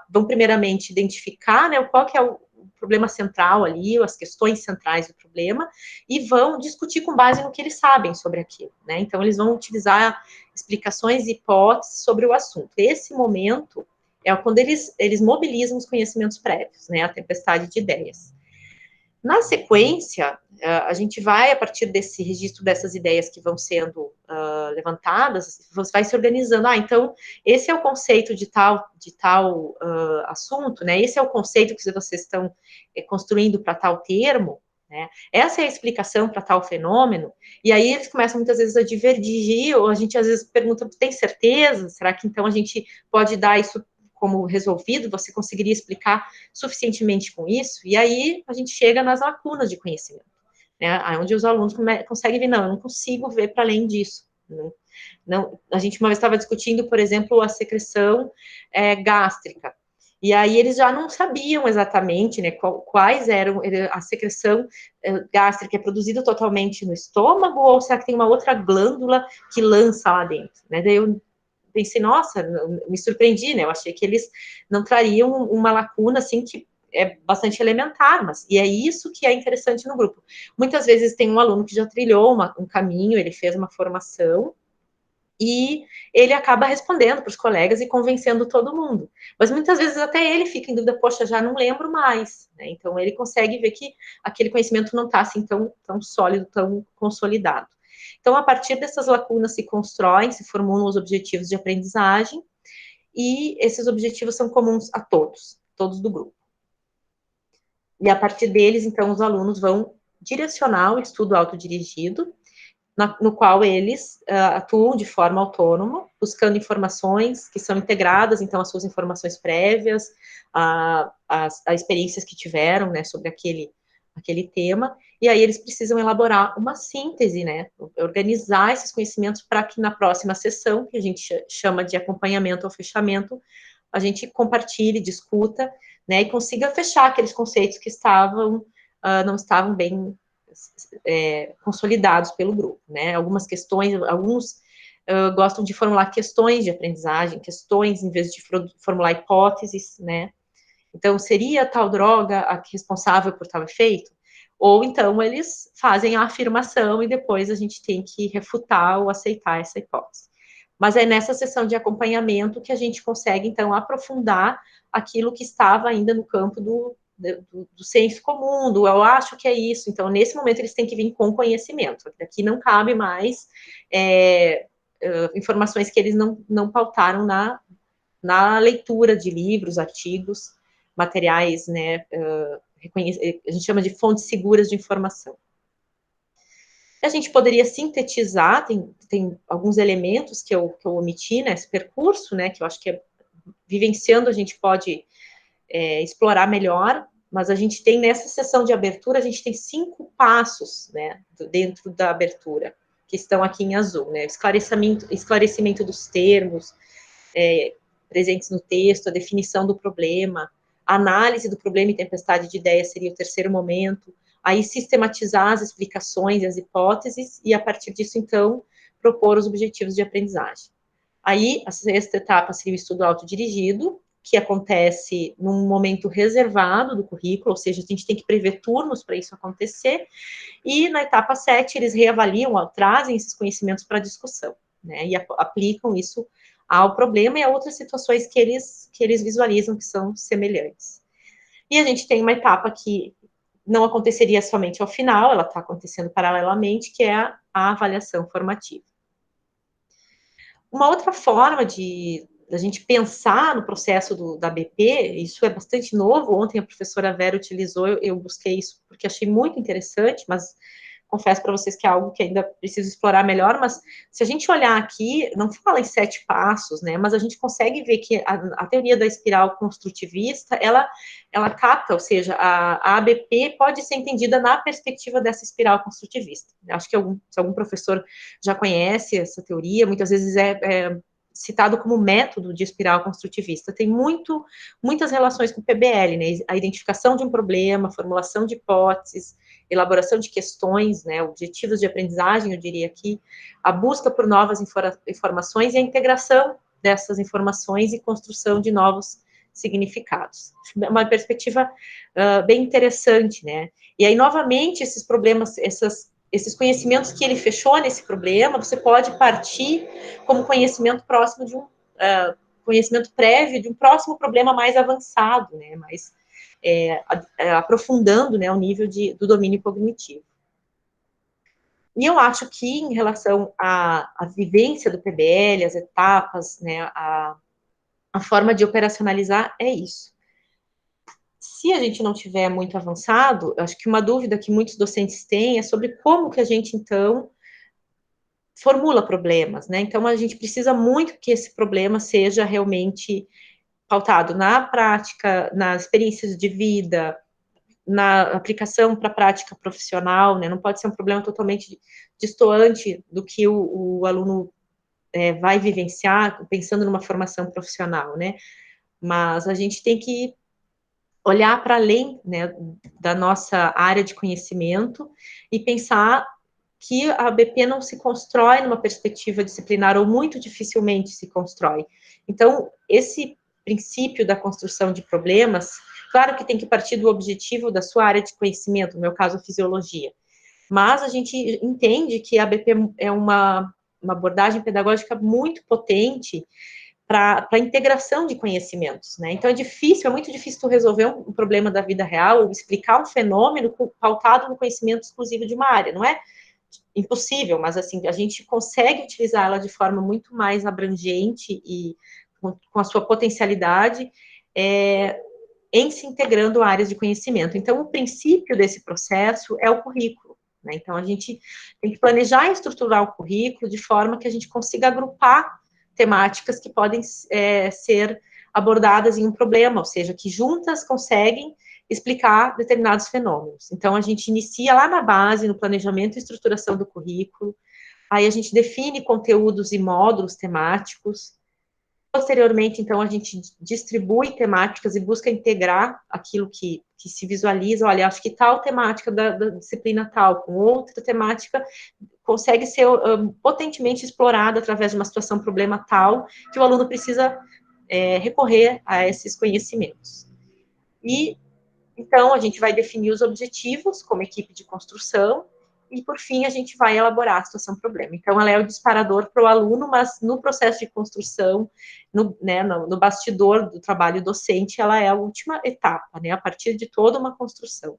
vão primeiramente identificar, né, qual que é o problema central ali, as questões centrais do problema, e vão discutir com base no que eles sabem sobre aquilo, né, então eles vão utilizar explicações e hipóteses sobre o assunto. Esse momento é quando eles mobilizam os conhecimentos prévios, né, a tempestade de ideias. Na sequência, a gente vai, a partir desse registro dessas ideias que vão sendo levantadas, você vai se organizando, então, esse é o conceito de tal assunto, né, esse é o conceito que vocês estão construindo para tal termo, né, essa é a explicação para tal fenômeno, e aí eles começam muitas vezes a divergir, ou a gente às vezes pergunta, tem certeza? Será que então a gente pode dar isso como resolvido, você conseguiria explicar suficientemente com isso? E aí a gente chega nas lacunas de conhecimento, né, onde os alunos conseguem ver, não, eu não consigo ver para além disso. Não, a gente uma vez estava discutindo, por exemplo, a secreção gástrica, e aí eles já não sabiam exatamente, né, quais eram, a secreção gástrica é produzida totalmente no estômago, ou será que tem uma outra glândula que lança lá dentro, né, daí eu pensei, nossa, me surpreendi, né, eu achei que eles não trariam uma lacuna, assim, que é bastante elementar, e é isso que é interessante no grupo. Muitas vezes tem um aluno que já trilhou um caminho, ele fez uma formação, e ele acaba respondendo para os colegas e convencendo todo mundo. Mas muitas vezes até ele fica em dúvida, poxa, já não lembro mais, né? Então ele consegue ver que aquele conhecimento não está assim tão sólido, tão consolidado. Então, a partir dessas lacunas se constroem, se formulam os objetivos de aprendizagem, e esses objetivos são comuns a todos do grupo. E a partir deles, então, os alunos vão direcionar o estudo autodirigido, no qual eles atuam de forma autônoma, buscando informações que são integradas, então, as suas informações prévias, as experiências que tiveram, né, sobre aquele tema, e aí eles precisam elaborar uma síntese, né, organizar esses conhecimentos para que na próxima sessão, que a gente chama de acompanhamento ao fechamento, a gente compartilhe, discuta, né, e consiga fechar aqueles conceitos que não estavam bem consolidados pelo grupo, né? Algumas questões, alguns gostam de formular questões de aprendizagem, questões em vez de formular hipóteses, né? Então, seria tal droga a responsável por tal efeito? Ou então eles fazem a afirmação e depois a gente tem que refutar ou aceitar essa hipótese. Mas é nessa sessão de acompanhamento que a gente consegue, então, aprofundar aquilo que estava ainda no campo do senso comum, eu acho que é isso. Então, nesse momento, eles têm que vir com conhecimento. Aqui não cabe mais informações que eles não pautaram na leitura de livros, artigos, materiais, né, a gente chama de fontes seguras de informação. A gente poderia sintetizar, tem alguns elementos que eu omiti nesse percurso, né, que eu acho que vivenciando a gente pode explorar melhor, mas a gente tem nessa sessão de abertura, a gente tem 5 passos, né, dentro da abertura, que estão aqui em azul, né, esclarecimento dos termos presentes no texto, a definição do problema, a análise do problema e tempestade de ideias seria o terceiro momento, aí sistematizar as explicações e as hipóteses, e a partir disso, então, propor os objetivos de aprendizagem. Aí, a sexta etapa seria o estudo autodirigido, que acontece num momento reservado do currículo, ou seja, a gente tem que prever turnos para isso acontecer, e na etapa 7, eles reavaliam, trazem esses conhecimentos para discussão, né, e aplicam isso ao problema e a outras situações que eles visualizam que são semelhantes. E a gente tem uma etapa que não aconteceria somente ao final, ela está acontecendo paralelamente, que é a avaliação formativa. Uma outra forma da gente pensar no processo da BP, isso é bastante novo, ontem a professora Vera utilizou, eu busquei isso porque achei muito interessante, mas confesso para vocês que é algo que ainda preciso explorar melhor, mas se a gente olhar aqui, não fala em 7 passos, né, mas a gente consegue ver que a teoria da espiral construtivista, ela capta, ou seja, a ABP pode ser entendida na perspectiva dessa espiral construtivista. Acho que se algum professor já conhece essa teoria, muitas vezes citado como método de espiral construtivista, tem muitas relações com o PBL, né, a identificação de um problema, a formulação de hipóteses, elaboração de questões, né, objetivos de aprendizagem, eu diria aqui, a busca por novas informações e a integração dessas informações e construção de novos significados. Uma perspectiva bem interessante, né, e aí, novamente, esses problemas, esses conhecimentos que ele fechou nesse problema, você pode partir como conhecimento próximo de conhecimento prévio de um próximo problema mais avançado, né, mais aprofundando, né, o nível do domínio cognitivo. E eu acho que, em relação à vivência do PBL, as etapas, né, a forma de operacionalizar é isso. Se a gente não tiver muito avançado, eu acho que uma dúvida que muitos docentes têm é sobre como que a gente, então, formula problemas, né? Então, a gente precisa muito que esse problema seja realmente pautado na prática, nas experiências de vida, na aplicação para a prática profissional, né? Não pode ser um problema totalmente distoante do que o aluno vai vivenciar, pensando numa formação profissional, né? Mas a gente tem que olhar para além, né, da nossa área de conhecimento e pensar que a BP não se constrói numa perspectiva disciplinar, ou muito dificilmente se constrói. Então, esse princípio da construção de problemas, Claro que tem que partir do objetivo da sua área de conhecimento, no meu caso, a fisiologia. Mas a gente entende que a ABP é uma abordagem pedagógica muito potente para a integração de conhecimentos, né? Então é muito difícil tu resolver um problema da vida real, ou explicar um fenômeno pautado no conhecimento exclusivo de uma área. Não é impossível, mas assim, a gente consegue utilizá-la de forma muito mais abrangente e com a sua potencialidade, em se integrando a áreas de conhecimento. Então, o princípio desse processo é o currículo, né? Então, a gente tem que planejar e estruturar o currículo de forma que a gente consiga agrupar temáticas que podem ser abordadas em um problema, ou seja, que juntas conseguem explicar determinados fenômenos. Então, a gente inicia lá na base, no planejamento e estruturação do currículo, aí a gente define conteúdos e módulos temáticos. Posteriormente, então, a gente distribui temáticas e busca integrar aquilo que se visualiza. Olha, acho que tal temática da disciplina tal, com outra temática, consegue ser potentemente explorada através de uma situação, problema tal, que o aluno precisa recorrer a esses conhecimentos. E, então, a gente vai definir os objetivos como equipe de construção, e, por fim, a gente vai elaborar a situação-problema. Então, ela é o disparador para o aluno, mas no processo de construção, no bastidor do trabalho docente, ela é a última etapa, né, a partir de toda uma construção.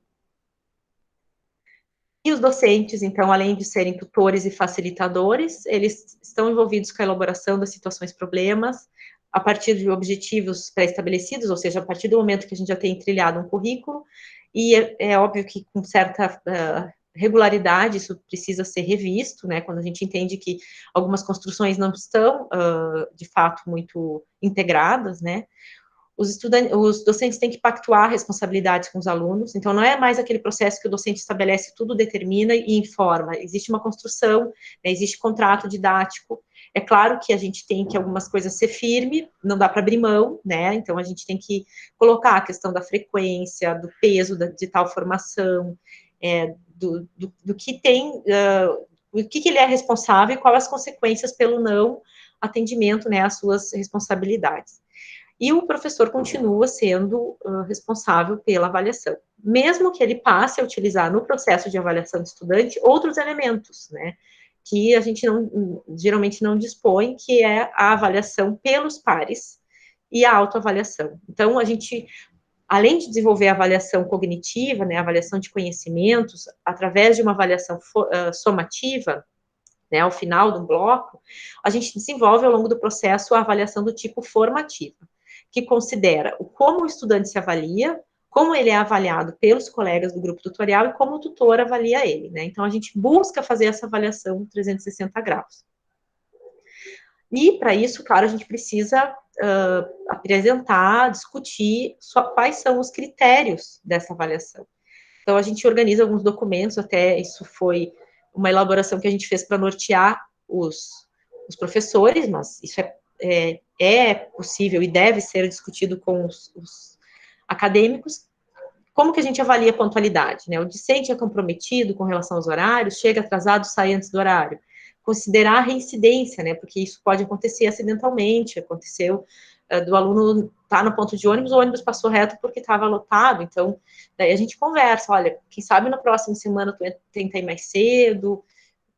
E os docentes, então, além de serem tutores e facilitadores, eles estão envolvidos com a elaboração das situações-problemas, a partir de objetivos pré-estabelecidos, ou seja, a partir do momento que a gente já tem trilhado um currículo, e é óbvio que com certa regularidade, isso precisa ser revisto, né, quando a gente entende que algumas construções não estão, de fato, muito integradas, né. Os docentes têm que pactuar responsabilidades com os alunos, então não é mais aquele processo que o docente estabelece tudo, determina e informa, existe uma construção, né, existe contrato didático. É claro que a gente tem que algumas coisas ser firme, não dá para abrir mão, né, então a gente tem que colocar a questão da frequência, do peso de tal formação, do que tem, o que ele é responsável e quais as consequências pelo não atendimento, né, às suas responsabilidades. E o professor continua sendo responsável pela avaliação, mesmo que ele passe a utilizar no processo de avaliação do estudante outros elementos, né, que a gente geralmente não dispõe, que é a avaliação pelos pares e a autoavaliação. Então, a gente, além de desenvolver a avaliação cognitiva, né, a avaliação de conhecimentos, através de uma avaliação somativa, né, ao final do bloco, a gente desenvolve ao longo do processo a avaliação do tipo formativa, que considera como o estudante se avalia, como ele é avaliado pelos colegas do grupo tutorial e como o tutor avalia ele, né? Então, a gente busca fazer essa avaliação 360 graus. E, para isso, claro, a gente precisa apresentar, discutir quais são os critérios dessa avaliação. Então, a gente organiza alguns documentos, até isso foi uma elaboração que a gente fez para nortear os professores, mas isso é possível e deve ser discutido com os acadêmicos. Como que a gente avalia a pontualidade, né? O discente é comprometido com relação aos horários, chega atrasado, sai antes do horário. Considerar a reincidência, né? Porque isso pode acontecer acidentalmente, aconteceu do aluno estar no ponto de ônibus, o ônibus passou reto porque estava lotado, então, daí a gente conversa, olha, quem sabe na próxima semana tu tenta ir mais cedo,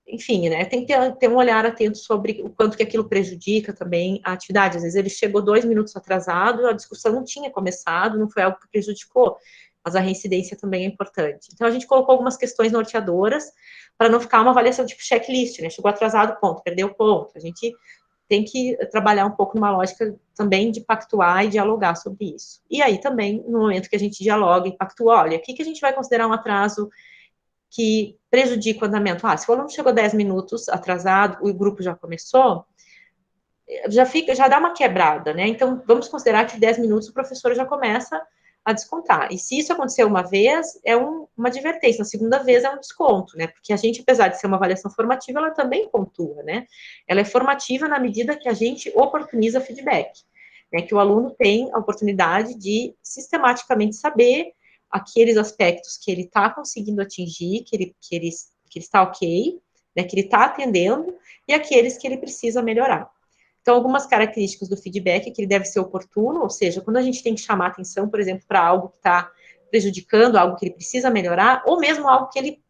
enfim, né, tem que ter um olhar atento sobre o quanto que aquilo prejudica também a atividade. Às vezes ele chegou 2 minutos atrasado, a discussão não tinha começado, não foi algo que prejudicou, mas a reincidência também é importante. Então, a gente colocou algumas questões norteadoras para não ficar uma avaliação tipo checklist, né, chegou atrasado, ponto, perdeu ponto. A gente tem que trabalhar um pouco numa lógica também de pactuar e dialogar sobre isso. E aí também, no momento que a gente dialoga e pactua, olha, o que a gente vai considerar um atraso que prejudica o andamento? Se o aluno chegou 10 minutos atrasado, o grupo já começou, já dá uma quebrada, né? Então, vamos considerar que 10 minutos o professor já começa a descontar. E se isso acontecer uma vez, é uma advertência. Na segunda vez é um desconto, né? Porque a gente, apesar de ser uma avaliação formativa, ela também pontua, né? Ela é formativa na medida que a gente oportuniza feedback, né? Que o aluno tem a oportunidade de sistematicamente saber aqueles aspectos que ele está conseguindo atingir, que ele está ok, né? Que ele está atendendo, e aqueles que ele precisa melhorar. Então, algumas características do feedback é que ele deve ser oportuno, ou seja, quando a gente tem que chamar atenção, por exemplo, para algo que está prejudicando, algo que ele precisa melhorar, ou mesmo algo que ele,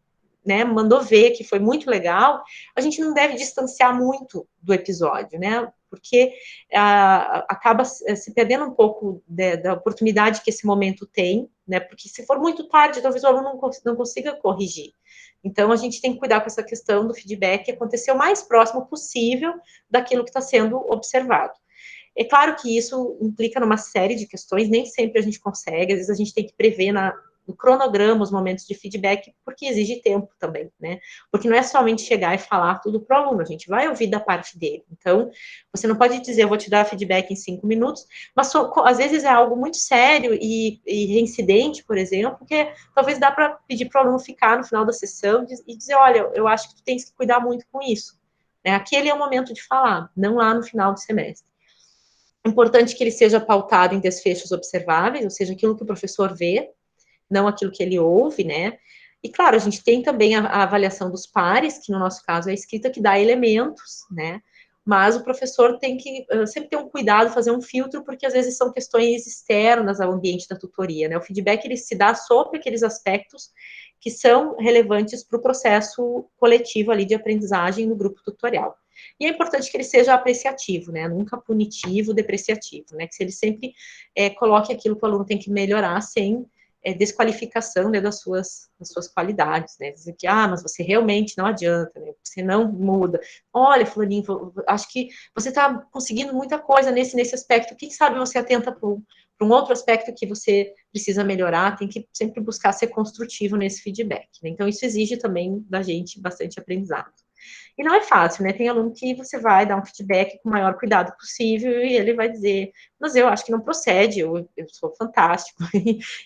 né, mandou ver, que foi muito legal, a gente não deve distanciar muito do episódio, né, porque acaba se perdendo um pouco da oportunidade que esse momento tem, né, porque se for muito tarde, talvez o aluno não consiga corrigir. Então, a gente tem que cuidar com essa questão do feedback acontecer o mais próximo possível daquilo que está sendo observado. É claro que isso implica numa série de questões, nem sempre a gente consegue, às vezes a gente tem que prever no cronograma os momentos de feedback, porque exige tempo também, né? Porque não é somente chegar e falar tudo para o aluno, a gente vai ouvir da parte dele. Então, você não pode dizer, eu vou te dar feedback em 5 minutos, mas às vezes é algo muito sério e reincidente, por exemplo, que talvez dá para pedir para o aluno ficar no final da sessão e dizer, olha, eu acho que tu tens que cuidar muito com isso. Né? Aquele é o momento de falar, não lá no final do semestre. É importante que ele seja pautado em desfechos observáveis, ou seja, aquilo que o professor vê, não aquilo que ele ouve, né? E, claro, a gente tem também a avaliação dos pares, que no nosso caso é a escrita que dá elementos, né? Mas o professor tem que sempre ter um cuidado, fazer um filtro, porque às vezes são questões externas ao ambiente da tutoria, né? O feedback, ele se dá sobre aqueles aspectos que são relevantes para o processo coletivo ali de aprendizagem no grupo tutorial. E é importante que ele seja apreciativo, né? Nunca punitivo, depreciativo, né? Que ele sempre coloque aquilo que o aluno tem que melhorar sem desqualificação, né, das suas qualidades, né, dizer que, mas você realmente não adianta, né, você não muda, olha, fulaninho, acho que você está conseguindo muita coisa nesse aspecto, quem sabe você atenta para um outro aspecto que você precisa melhorar, tem que sempre buscar ser construtivo nesse feedback, né, então isso exige também da gente bastante aprendizado. E não é fácil, né? Tem aluno que você vai dar um feedback com o maior cuidado possível e ele vai dizer, mas eu acho que não procede, eu sou fantástico.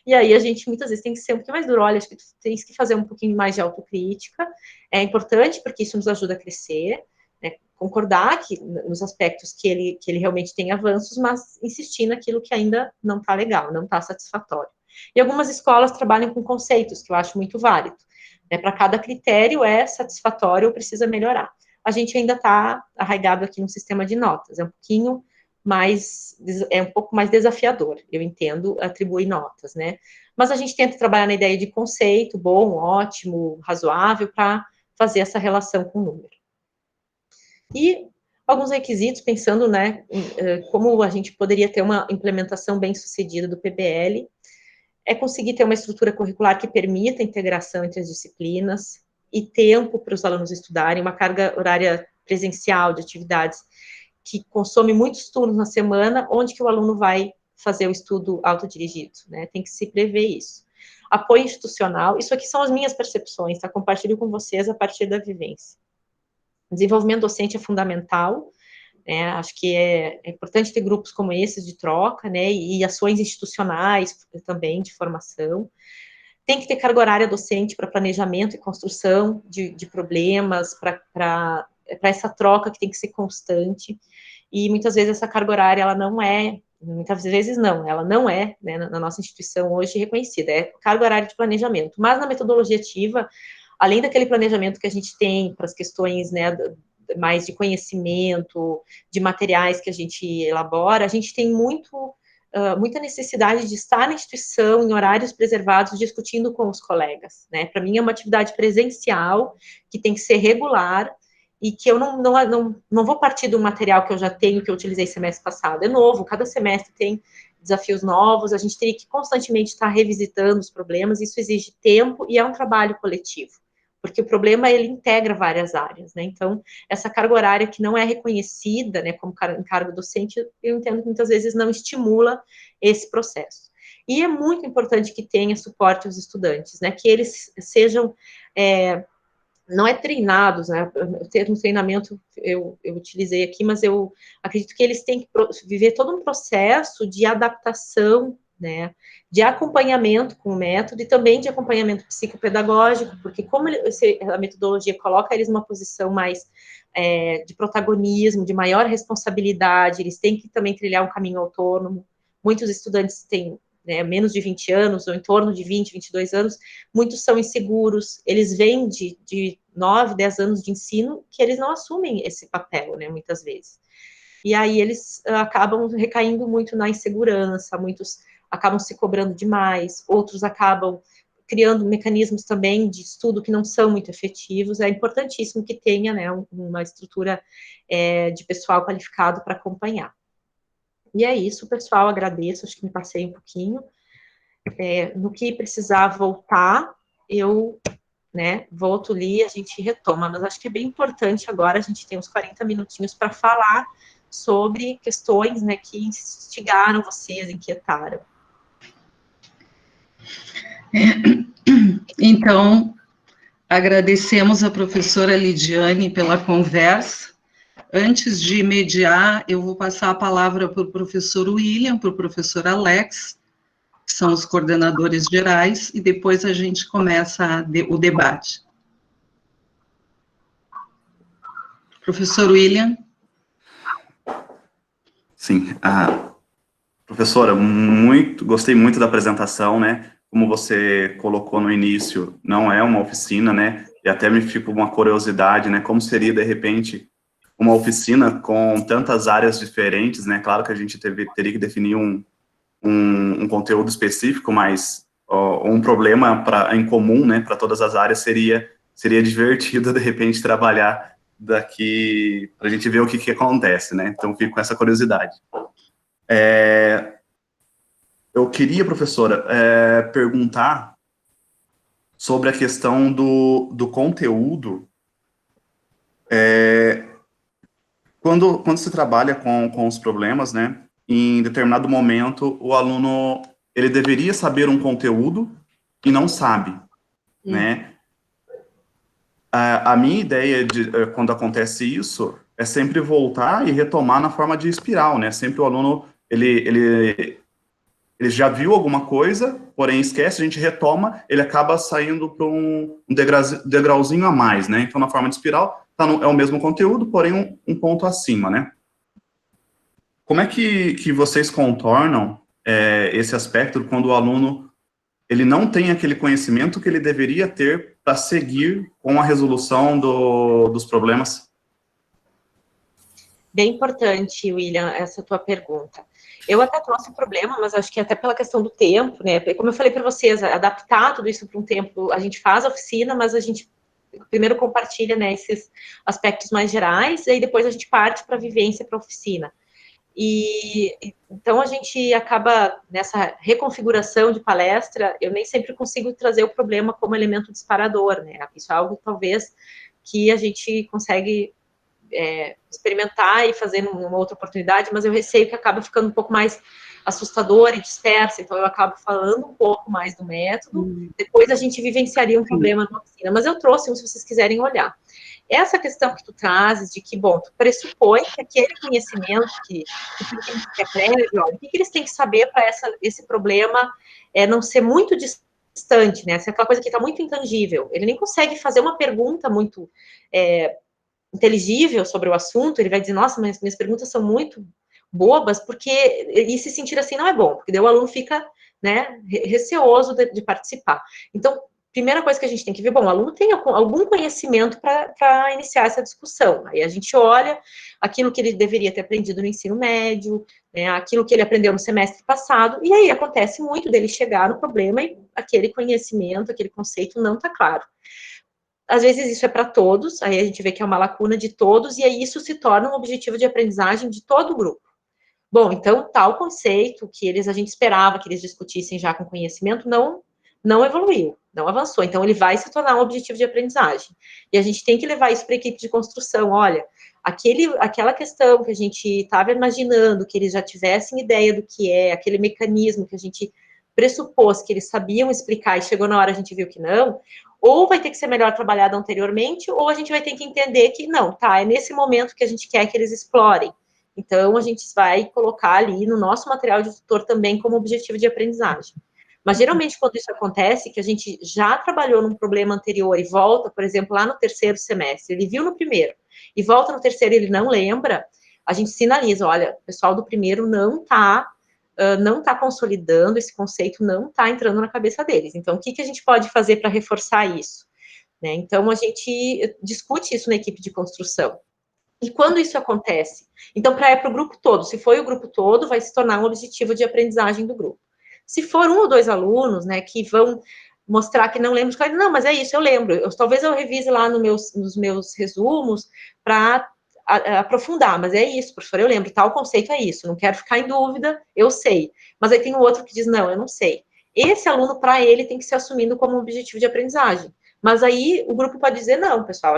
E aí a gente muitas vezes tem que ser um pouquinho mais duro, olha, acho que tu tens que fazer um pouquinho mais de autocrítica. É importante porque isso nos ajuda a crescer, né? Concordar que, nos aspectos que ele realmente tem avanços, mas insistir naquilo que ainda não está legal, não está satisfatório. E algumas escolas trabalham com conceitos, que eu acho muito válido. Para cada critério é satisfatório ou precisa melhorar. A gente ainda está arraigado aqui no sistema de notas, é um pouco mais desafiador, eu entendo, atribuir notas, né? Mas a gente tenta trabalhar na ideia de conceito, bom, ótimo, razoável, para fazer essa relação com o número. E alguns requisitos, pensando, né, como a gente poderia ter uma implementação bem sucedida do PBL, é conseguir ter uma estrutura curricular que permita a integração entre as disciplinas e tempo para os alunos estudarem, uma carga horária presencial de atividades que consome muitos turnos na semana, onde que o aluno vai fazer o estudo autodirigido, né? Tem que se prever isso. Apoio institucional, isso aqui são as minhas percepções, tá? Compartilho com vocês a partir da vivência. Desenvolvimento docente é fundamental, acho que é importante ter grupos como esses de troca, né, e ações institucionais também de formação. Tem que ter carga horária docente para planejamento e construção de problemas, para essa troca que tem que ser constante, e muitas vezes essa carga horária, ela não é, né, na nossa instituição hoje reconhecida, é carga horária de planejamento, mas na metodologia ativa, além daquele planejamento que a gente tem para as questões, né, mais de conhecimento, de materiais que a gente elabora, a gente tem muita necessidade de estar na instituição, em horários preservados, discutindo com os colegas, né? Para mim é uma atividade presencial, que tem que ser regular, e que eu não vou partir do material que eu já tenho, que eu utilizei semestre passado, é novo, cada semestre tem desafios novos, a gente teria que constantemente estar revisitando os problemas, isso exige tempo e é um trabalho coletivo. Porque o problema, ele integra várias áreas, né, então, essa carga horária que não é reconhecida, né, como encargo docente, eu entendo que muitas vezes não estimula esse processo. E é muito importante que tenha suporte aos estudantes, né, que eles sejam, não é treinados, né, o termo treinamento eu utilizei aqui, mas eu acredito que eles têm que viver todo um processo de adaptação, né, de acompanhamento com o método e também de acompanhamento psicopedagógico, porque como a metodologia coloca eles numa posição mais de protagonismo, de maior responsabilidade, eles têm que também trilhar um caminho autônomo. Muitos estudantes têm, né, menos de 20 anos, ou em torno de 20, 22 anos, muitos são inseguros, eles vêm de 9, 10 anos de ensino, que eles não assumem esse papel, né, muitas vezes. e aí eles acabam recaindo muito na insegurança, muitos acabam se cobrando demais, outros acabam criando mecanismos também de estudo que não são muito efetivos. É importantíssimo que tenha, né, uma estrutura de pessoal qualificado para acompanhar. E é isso, pessoal, agradeço, acho que me passei um pouquinho. No que precisar voltar, eu, né, volto ali, a gente retoma, mas acho que é bem importante agora, a gente tem uns 40 minutinhos para falar sobre questões, né, que instigaram vocês, inquietaram. Então, agradecemos a professora Lidiane pela conversa. Antes de mediar, eu vou passar a palavra para o professor William, para o professor Alex, que são os coordenadores gerais, e depois a gente começa o debate. Professor William. Sim, professora, gostei muito da apresentação, né? Como você colocou no início, não é uma oficina, né? E até me ficou uma curiosidade, né? Como seria, de repente, uma oficina com tantas áreas diferentes, né? Claro que a gente teria que definir um conteúdo específico, mas um problema em comum, né? Para todas as áreas seria divertido, de repente, trabalhar daqui para a gente ver o que acontece, né? Então, fico com essa curiosidade. Eu queria, professora, perguntar sobre a questão do conteúdo. Quando se trabalha com os problemas, né, em determinado momento, o aluno, ele deveria saber um conteúdo e não sabe, né? A minha ideia quando acontece isso é sempre voltar e retomar na forma de espiral, né? Sempre o aluno, ele já viu alguma coisa, porém esquece, a gente retoma, ele acaba saindo para um degrauzinho a mais, né? Então, na forma de espiral, é o mesmo conteúdo, porém um ponto acima, né? Como é que vocês contornam esse aspecto quando o aluno ele não tem aquele conhecimento que ele deveria ter para seguir com a resolução dos problemas? Bem importante, William, essa tua pergunta. Eu até trouxe um problema, mas acho que até pela questão do tempo, né? Como eu falei para vocês, adaptar tudo isso para um tempo, a gente faz a oficina, mas a gente primeiro compartilha, né, esses aspectos mais gerais, e aí depois a gente parte para a vivência, para a oficina. E então a gente acaba, nessa reconfiguração de palestra, eu nem sempre consigo trazer o problema como elemento disparador, né? Isso é algo, talvez, que a gente consegue experimentar e fazer numa outra oportunidade, mas eu receio que acaba ficando um pouco mais assustador e dispersa, então eu acabo falando um pouco mais do método, depois a gente vivenciaria um problema na oficina, mas eu trouxe um, se vocês quiserem olhar. Essa questão que tu trazes de que, bom, tu pressupõe que aquele conhecimento que é prévio, o que eles têm que saber para esse problema não ser muito distante, né, se é aquela coisa que está muito intangível, ele nem consegue fazer uma pergunta muito inteligível sobre o assunto, ele vai dizer, nossa, mas minhas perguntas são muito bobas, e se sentir assim não é bom, porque daí o aluno fica, né, receoso de participar. Então, primeira coisa que a gente tem que ver, bom, o aluno tem algum conhecimento para iniciar essa discussão, aí a gente olha aquilo que ele deveria ter aprendido no ensino médio, né, aquilo que ele aprendeu no semestre passado, e aí acontece muito dele chegar no problema e aquele conhecimento, aquele conceito não está claro. Às vezes isso é para todos, aí a gente vê que é uma lacuna de todos, e aí isso se torna um objetivo de aprendizagem de todo o grupo. Bom, então, tal conceito que a gente esperava que eles discutissem já com conhecimento, não evoluiu, não avançou. Então, ele vai se tornar um objetivo de aprendizagem. E a gente tem que levar isso para a equipe de construção. Olha, aquela questão que a gente estava imaginando, que eles já tivessem ideia do que é, aquele mecanismo que a gente pressupôs que eles sabiam explicar e chegou na hora a gente viu que não, ou vai ter que ser melhor trabalhado anteriormente, ou a gente vai ter que entender que não, tá, é nesse momento que a gente quer que eles explorem. Então, a gente vai colocar ali no nosso material de tutor também como objetivo de aprendizagem. Mas, geralmente, quando isso acontece, que a gente já trabalhou num problema anterior e volta, por exemplo, lá no terceiro semestre, ele viu no primeiro, e volta no terceiro e ele não lembra, a gente sinaliza, olha, o pessoal do primeiro não está consolidando, esse conceito não está entrando na cabeça deles. Então, o que a gente pode fazer para reforçar isso? Né? Então, a gente discute isso na equipe de construção. E quando isso acontece? Então, para o grupo todo, se foi o grupo todo, vai se tornar um objetivo de aprendizagem do grupo. Se for 1 ou 2 alunos, né, que vão mostrar que não lembram, não, mas é isso, eu lembro. Talvez eu revise lá nos meus resumos para aprofundar, mas é isso, professor, eu lembro, tal conceito é isso, não quero ficar em dúvida, eu sei. Mas aí tem um outro que diz, não, eu não sei. Esse aluno, para ele, tem que ser assumido como um objetivo de aprendizagem. Mas aí o grupo pode dizer, não, pessoal,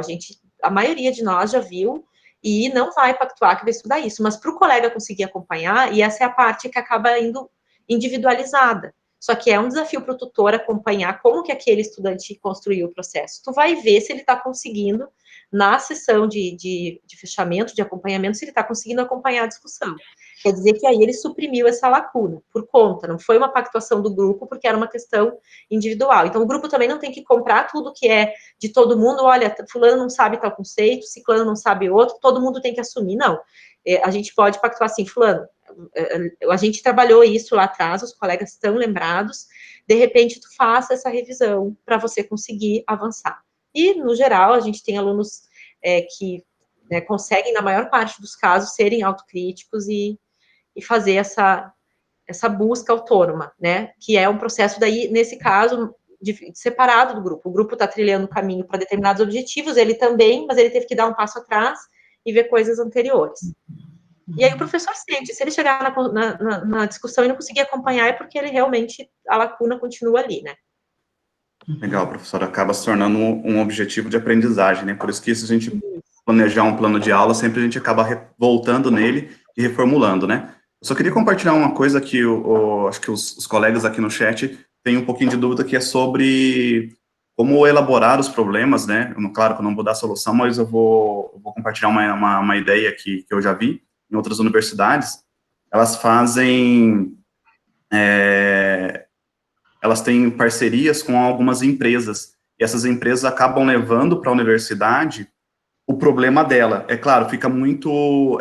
a maioria de nós já viu e não vai pactuar que vai estudar isso. Mas para o colega conseguir acompanhar, e essa é a parte que acaba indo individualizada. Só que é um desafio para o tutor acompanhar como que aquele estudante construiu o processo. Tu vai ver se ele está conseguindo, na sessão de fechamento, de acompanhamento, se ele está conseguindo acompanhar a discussão. Quer dizer que aí ele suprimiu essa lacuna, por conta, não foi uma pactuação do grupo, porque era uma questão individual. Então, o grupo também não tem que comprar tudo que é de todo mundo, olha, fulano não sabe tal conceito, ciclano não sabe outro, todo mundo tem que assumir, não. A gente pode pactuar assim, fulano, a gente trabalhou isso lá atrás, os colegas estão lembrados, de repente tu faça essa revisão para você conseguir avançar. E, no geral, a gente tem alunos que conseguem, na maior parte dos casos, serem autocríticos e fazer essa busca autônoma, né, que é um processo daí, nesse caso, separado do grupo. O grupo está trilhando o caminho para determinados objetivos, ele também, mas ele teve que dar um passo atrás e ver coisas anteriores. E aí o professor sente, se ele chegar na discussão e não conseguir acompanhar, é porque ele realmente, a lacuna continua ali, né. Legal, professora, acaba se tornando um objetivo de aprendizagem, né, por isso que se a gente planejar um plano de aula, sempre a gente acaba voltando nele e reformulando, né. Eu só queria compartilhar uma coisa que acho que os colegas aqui no chat têm um pouquinho de dúvida, que é sobre como elaborar os problemas, né, claro que eu não vou dar a solução, mas eu vou compartilhar uma ideia que eu já vi em outras universidades. Elas fazem, elas têm parcerias com algumas empresas, e essas empresas acabam levando para a universidade o problema dela. É claro, fica muito,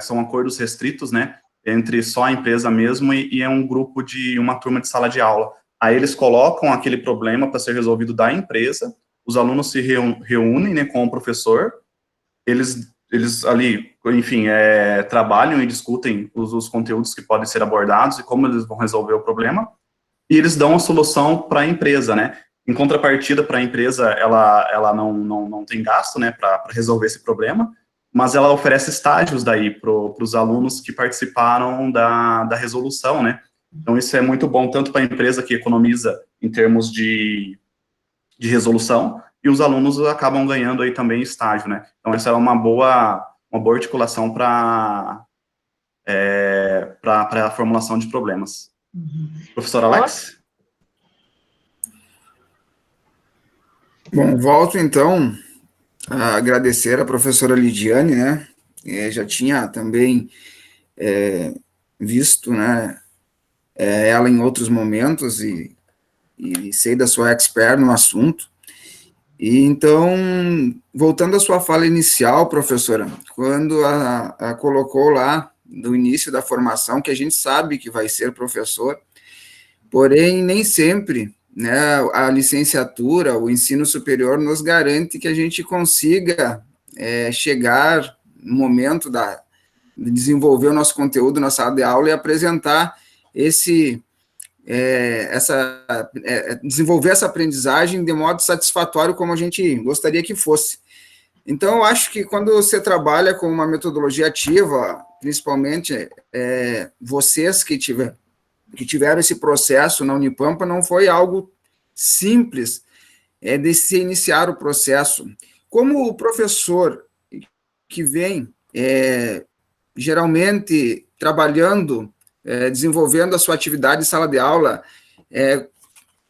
são acordos restritos, né, entre só a empresa mesmo e é um grupo de uma turma de sala de aula. Aí eles colocam aquele problema para ser resolvido da empresa, os alunos se reúnem, né, com o professor, eles ali, enfim, trabalham e discutem os conteúdos que podem ser abordados e como eles vão resolver o problema, e eles dão a solução para a empresa, né. Em contrapartida, para a empresa, ela não tem gasto, né, para resolver esse problema, mas ela oferece estágios daí para os alunos que participaram da resolução, né. Então, isso é muito bom, tanto para a empresa, que economiza em termos de resolução, e os alunos acabam ganhando aí também estágio, né. Então, essa é uma boa articulação para a formulação de problemas. Professor Alex? Bom, volto então a agradecer a professora Lidiane, né, já tinha também visto, né, ela em outros momentos e sei da sua expert no assunto. E então, voltando à sua fala inicial, professora, quando a colocou lá no início da formação, que a gente sabe que vai ser professor, porém nem sempre, né, a licenciatura, o ensino superior nos garante que a gente consiga chegar no momento de desenvolver o nosso conteúdo na sala de aula e apresentar desenvolver essa aprendizagem de modo satisfatório como a gente gostaria que fosse. Então, eu acho que quando você trabalha com uma metodologia ativa, principalmente vocês que tiveram esse processo na Unipampa, não foi algo simples de se iniciar o processo. Como o professor que vem, geralmente, trabalhando, desenvolvendo a sua atividade em sala de aula,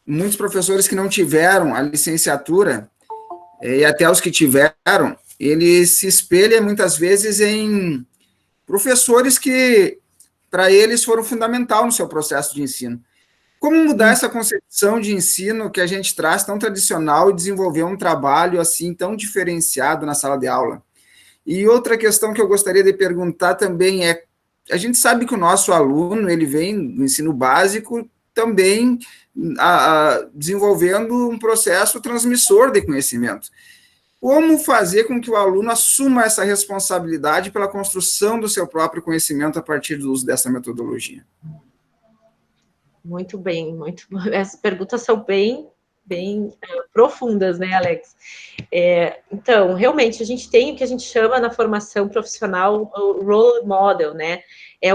muitos professores que não tiveram a licenciatura, e até os que tiveram, eles se espelham muitas vezes em professores que, para eles, foram fundamental no seu processo de ensino. Como mudar essa concepção de ensino que a gente traz tão tradicional e desenvolver um trabalho assim tão diferenciado na sala de aula? E outra questão que eu gostaria de perguntar também é, a gente sabe que o nosso aluno, ele vem do ensino básico também desenvolvendo um processo transmissor de conhecimento. como fazer com que o aluno assuma essa responsabilidade pela construção do seu próprio conhecimento a partir do uso dessa metodologia? Muito bem, muito bom. Essas perguntas são bem profundas, né, Alex? Então, realmente, a gente tem o que a gente chama na formação profissional o role model, né? É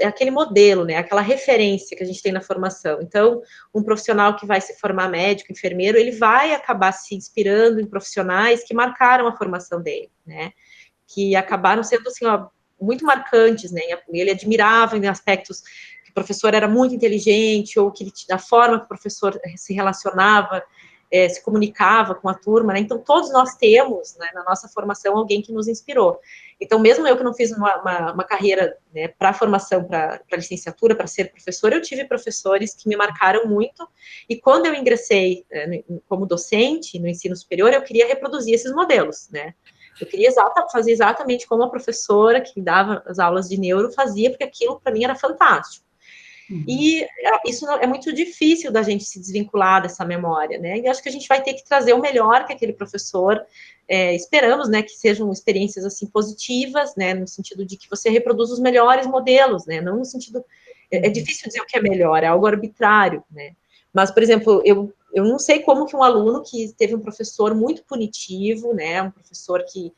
aquele modelo, né? Aquela referência que a gente tem na formação. Então, um profissional que vai se formar médico, enfermeiro, ele vai acabar se inspirando em profissionais que marcaram a formação dele, né? Que acabaram sendo, assim, ó, muito marcantes, né? Ele admirava em aspectos que o professor era muito inteligente, ou que a forma que o professor se relacionava, se comunicava com a turma, né? Então, todos nós temos, né, na nossa formação, alguém que nos inspirou. Então, mesmo eu que não fiz uma carreira, né, para formação, para licenciatura, para ser professora, eu tive professores que me marcaram muito, e quando eu ingressei como docente no ensino superior, eu queria reproduzir esses modelos, né? Eu queria fazer exatamente como a professora que dava as aulas de neuro fazia, porque aquilo, para mim, era fantástico. E isso é muito difícil da gente se desvincular dessa memória, né? E acho que a gente vai ter que trazer o melhor que aquele professor, esperamos, né, que sejam experiências, assim, positivas, né, no sentido de que você reproduz os melhores modelos, né, não no sentido... É difícil dizer o que é melhor, é algo arbitrário, né? Mas, por exemplo, eu não sei como que um aluno que teve um professor muito punitivo, né, um professor que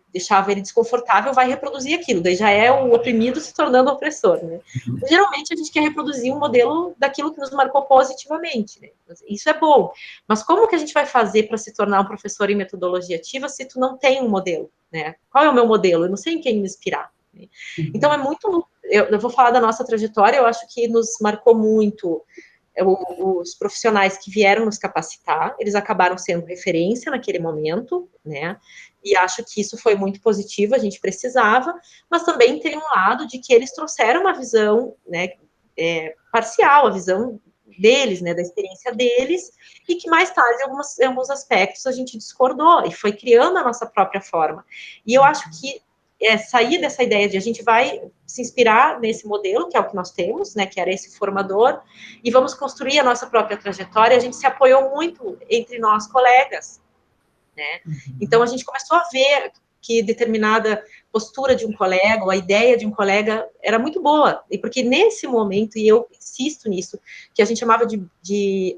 deixava ele desconfortável, vai reproduzir aquilo, daí já é o oprimido se tornando opressor, né? Geralmente, a gente quer reproduzir um modelo daquilo que nos marcou positivamente, né? Isso é bom, mas como que a gente vai fazer para se tornar um professor em metodologia ativa se tu não tem um modelo, né? Qual é o meu modelo? Eu não sei em quem me inspirar, né? Então, eu vou falar da nossa trajetória, eu acho que nos marcou muito os profissionais que vieram nos capacitar, eles acabaram sendo referência naquele momento, né, e acho que isso foi muito positivo, a gente precisava, mas também tem um lado de que eles trouxeram uma visão, né, parcial, a visão deles, né, da experiência deles, e que mais tarde, em alguns aspectos, a gente discordou, e foi criando a nossa própria forma. E eu acho que sair dessa ideia de a gente vai se inspirar nesse modelo, que é o que nós temos, né, que era esse formador, e vamos construir a nossa própria trajetória, a gente se apoiou muito entre nós colegas, né? Então, a gente começou a ver que determinada postura de um colega, ou a ideia de um colega era muito boa, e porque nesse momento, e eu insisto nisso, que a gente chamava de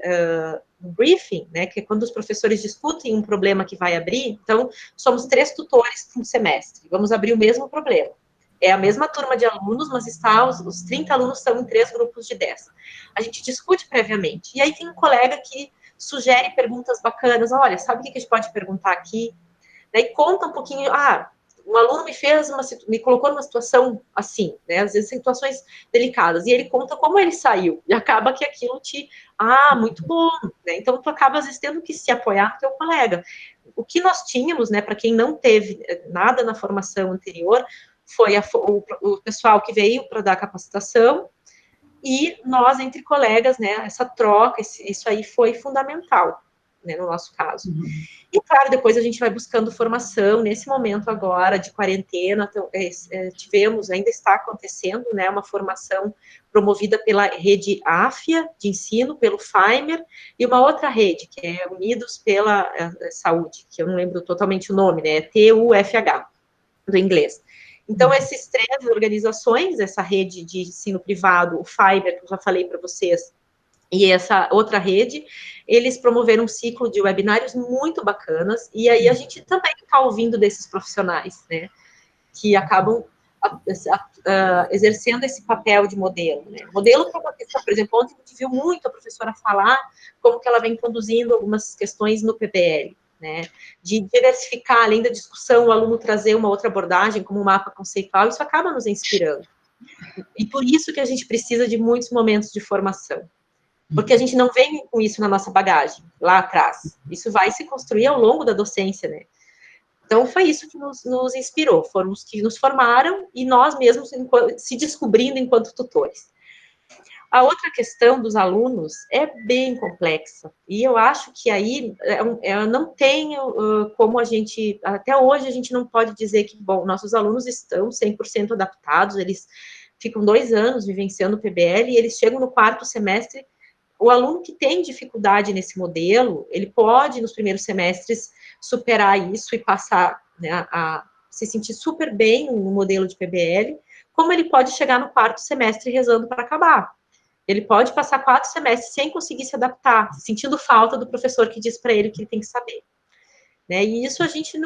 briefing, né, que é quando os professores discutem um problema que vai abrir, então, somos 3 tutores por um semestre, vamos abrir o mesmo problema. É a mesma turma de alunos, mas os 30 alunos estão em 3 grupos de 10. A gente discute previamente, e aí tem um colega que sugere perguntas bacanas, olha, sabe o que a gente pode perguntar aqui? Daí conta um pouquinho, um aluno me colocou numa situação assim, né, às vezes situações delicadas, e ele conta como ele saiu, e acaba que aquilo muito bom, né, então tu acaba às vezes tendo que se apoiar no teu colega. O que nós tínhamos, né, para quem não teve nada na formação anterior, foi o pessoal que veio para dar capacitação, e nós, entre colegas, né, essa troca, isso aí foi fundamental, né, no nosso caso. E, claro, depois a gente vai buscando formação, nesse momento agora de quarentena, então, ainda está acontecendo, né, uma formação promovida pela rede AFIA, de ensino, pelo FAIMER, e uma outra rede, que é Unidos pela Saúde, que eu não lembro totalmente o nome, né, TUFH, do inglês. Então, essas 3 organizações, essa rede de ensino privado, o FAIMER, que eu já falei para vocês, e essa outra rede, eles promoveram um ciclo de webinários muito bacanas, e aí a gente também está ouvindo desses profissionais, né, que acabam exercendo esse papel de modelo, né. Modelo para uma questão, por exemplo, ontem a gente viu muito a professora falar como que ela vem conduzindo algumas questões no PBL, né, de diversificar, além da discussão, o aluno trazer uma outra abordagem, como um mapa conceitual, isso acaba nos inspirando. E por isso que a gente precisa de muitos momentos de formação. Porque a gente não vem com isso na nossa bagagem, lá atrás. Isso vai se construir ao longo da docência, né? Então, foi isso que nos inspirou. Foram os que nos formaram e nós mesmos se descobrindo enquanto tutores. A outra questão dos alunos é bem complexa. E eu acho que aí não tem como a gente... Até hoje, a gente não pode dizer que, bom, nossos alunos estão 100% adaptados, eles ficam 2 anos vivenciando o PBL e eles chegam no 4º semestre o aluno que tem dificuldade nesse modelo, ele pode, nos primeiros semestres, superar isso e passar, né, a se sentir super bem no modelo de PBL, como ele pode chegar no 4º semestre rezando para acabar. Ele pode passar 4 semestres sem conseguir se adaptar, sentindo falta do professor que diz para ele o que ele tem que saber. Né? E isso a gente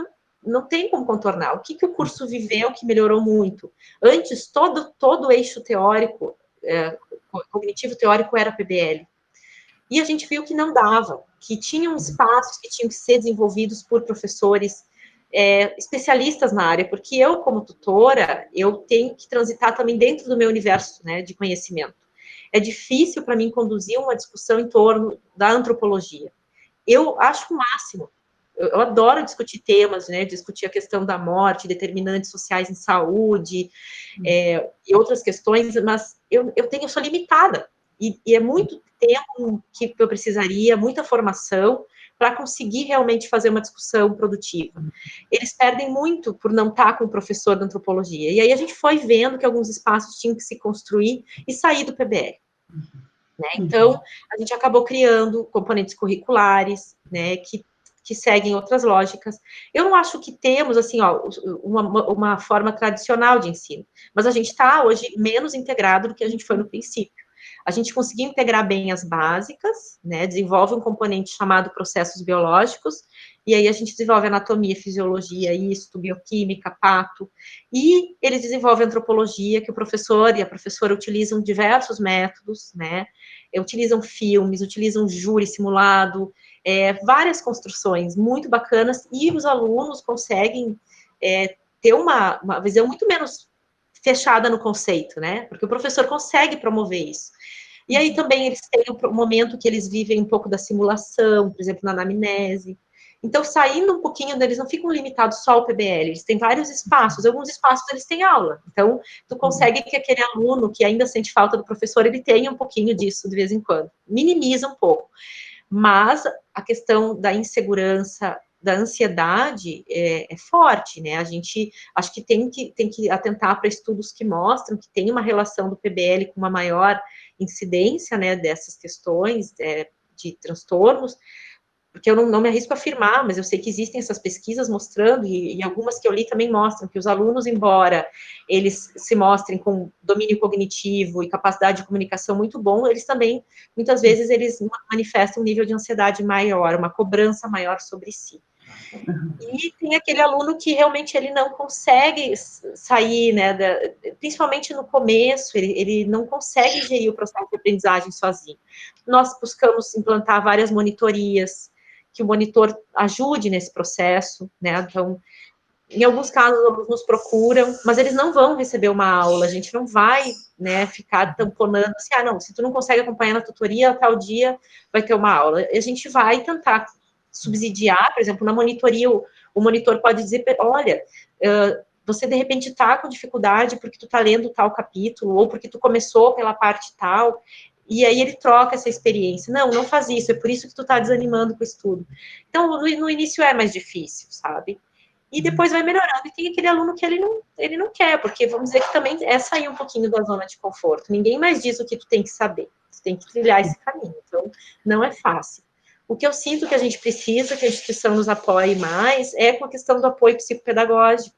não tem como contornar. O que o curso viveu que melhorou muito? Antes, todo o eixo teórico, cognitivo teórico era PBL. E a gente viu que não dava, que tinham espaços que tinham que ser desenvolvidos por professores especialistas na área, porque eu, como tutora, eu tenho que transitar também dentro do meu universo, né, de conhecimento. É difícil para mim conduzir uma discussão em torno da antropologia. Eu acho o máximo. Eu adoro discutir temas, né, discutir a questão da morte, determinantes sociais em saúde, e outras questões, mas eu sou limitada, e é muito tempo que eu precisaria, muita formação, para conseguir realmente fazer uma discussão produtiva. Eles perdem muito por não estar com o professor de antropologia, e aí a gente foi vendo que alguns espaços tinham que se construir e sair do PBL. Né? Então, a gente acabou criando componentes curriculares, né, que seguem outras lógicas. Eu não acho que temos, assim, ó, uma forma tradicional de ensino, mas a gente está hoje menos integrado do que a gente foi no princípio. A gente conseguiu integrar bem as básicas, né, desenvolve um componente chamado processos biológicos, e aí a gente desenvolve anatomia, fisiologia, bioquímica, pato, e eles desenvolvem antropologia, que o professor e a professora utilizam diversos métodos, né, utilizam filmes, utilizam júri simulado, várias construções muito bacanas, e os alunos conseguem ter uma visão muito menos fechada no conceito, né, porque o professor consegue promover isso. E aí também eles têm o momento que eles vivem um pouco da simulação, por exemplo, na anamnese. Então, saindo um pouquinho, eles não ficam limitados só ao PBL, eles têm vários espaços, alguns espaços eles têm aula. Então, tu consegue que aquele aluno que ainda sente falta do professor, ele tenha um pouquinho disso de vez em quando. Minimiza um pouco. Mas a questão da insegurança, da ansiedade é forte, né? A gente acho que tem que atentar para estudos que mostram que tem uma relação do PBL com uma maior incidência, né, dessas questões de transtornos, porque eu não me arrisco a afirmar, mas eu sei que existem essas pesquisas mostrando, e algumas que eu li também mostram, que os alunos, embora eles se mostrem com domínio cognitivo e capacidade de comunicação muito bom, eles também, muitas vezes, eles manifestam um nível de ansiedade maior, uma cobrança maior sobre si. E tem aquele aluno que realmente ele não consegue sair, né, principalmente no começo, ele não consegue gerir o processo de aprendizagem sozinho. Nós buscamos implantar várias monitorias, que o monitor ajude nesse processo, né, então, em alguns casos, os alunos nos procuram, mas eles não vão receber uma aula, a gente não vai, né, ficar tamponando assim, não, se tu não consegue acompanhar na tutoria, tal dia vai ter uma aula. A gente vai tentar subsidiar, por exemplo, na monitoria, o monitor pode dizer, olha, você de repente está com dificuldade porque tu está lendo tal capítulo, ou porque tu começou pela parte tal, e aí ele troca essa experiência. Não faz isso, é por isso que tu tá desanimando com o estudo. Então, no início é mais difícil, sabe? E depois vai melhorando, e tem aquele aluno que ele não quer, porque vamos dizer que também é sair um pouquinho da zona de conforto. Ninguém mais diz o que tu tem que saber, tu tem que trilhar esse caminho, então não é fácil. O que eu sinto que a gente precisa, que a instituição nos apoie mais, é com a questão do apoio psicopedagógico,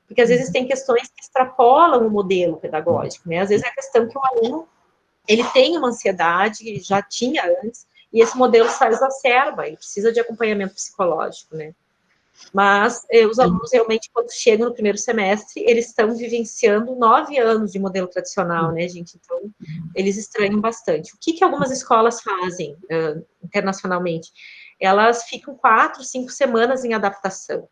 porque às vezes tem questões que extrapolam o modelo pedagógico, né? Às vezes é a questão que o aluno ele tem uma ansiedade, já tinha antes, e esse modelo só exacerba, ele precisa de acompanhamento psicológico, né? Mas os alunos realmente, quando chegam no primeiro semestre, eles estão vivenciando 9 anos de modelo tradicional, né, gente? Então, eles estranham bastante. O que algumas escolas fazem internacionalmente? Elas ficam 4, 5 semanas em adaptação.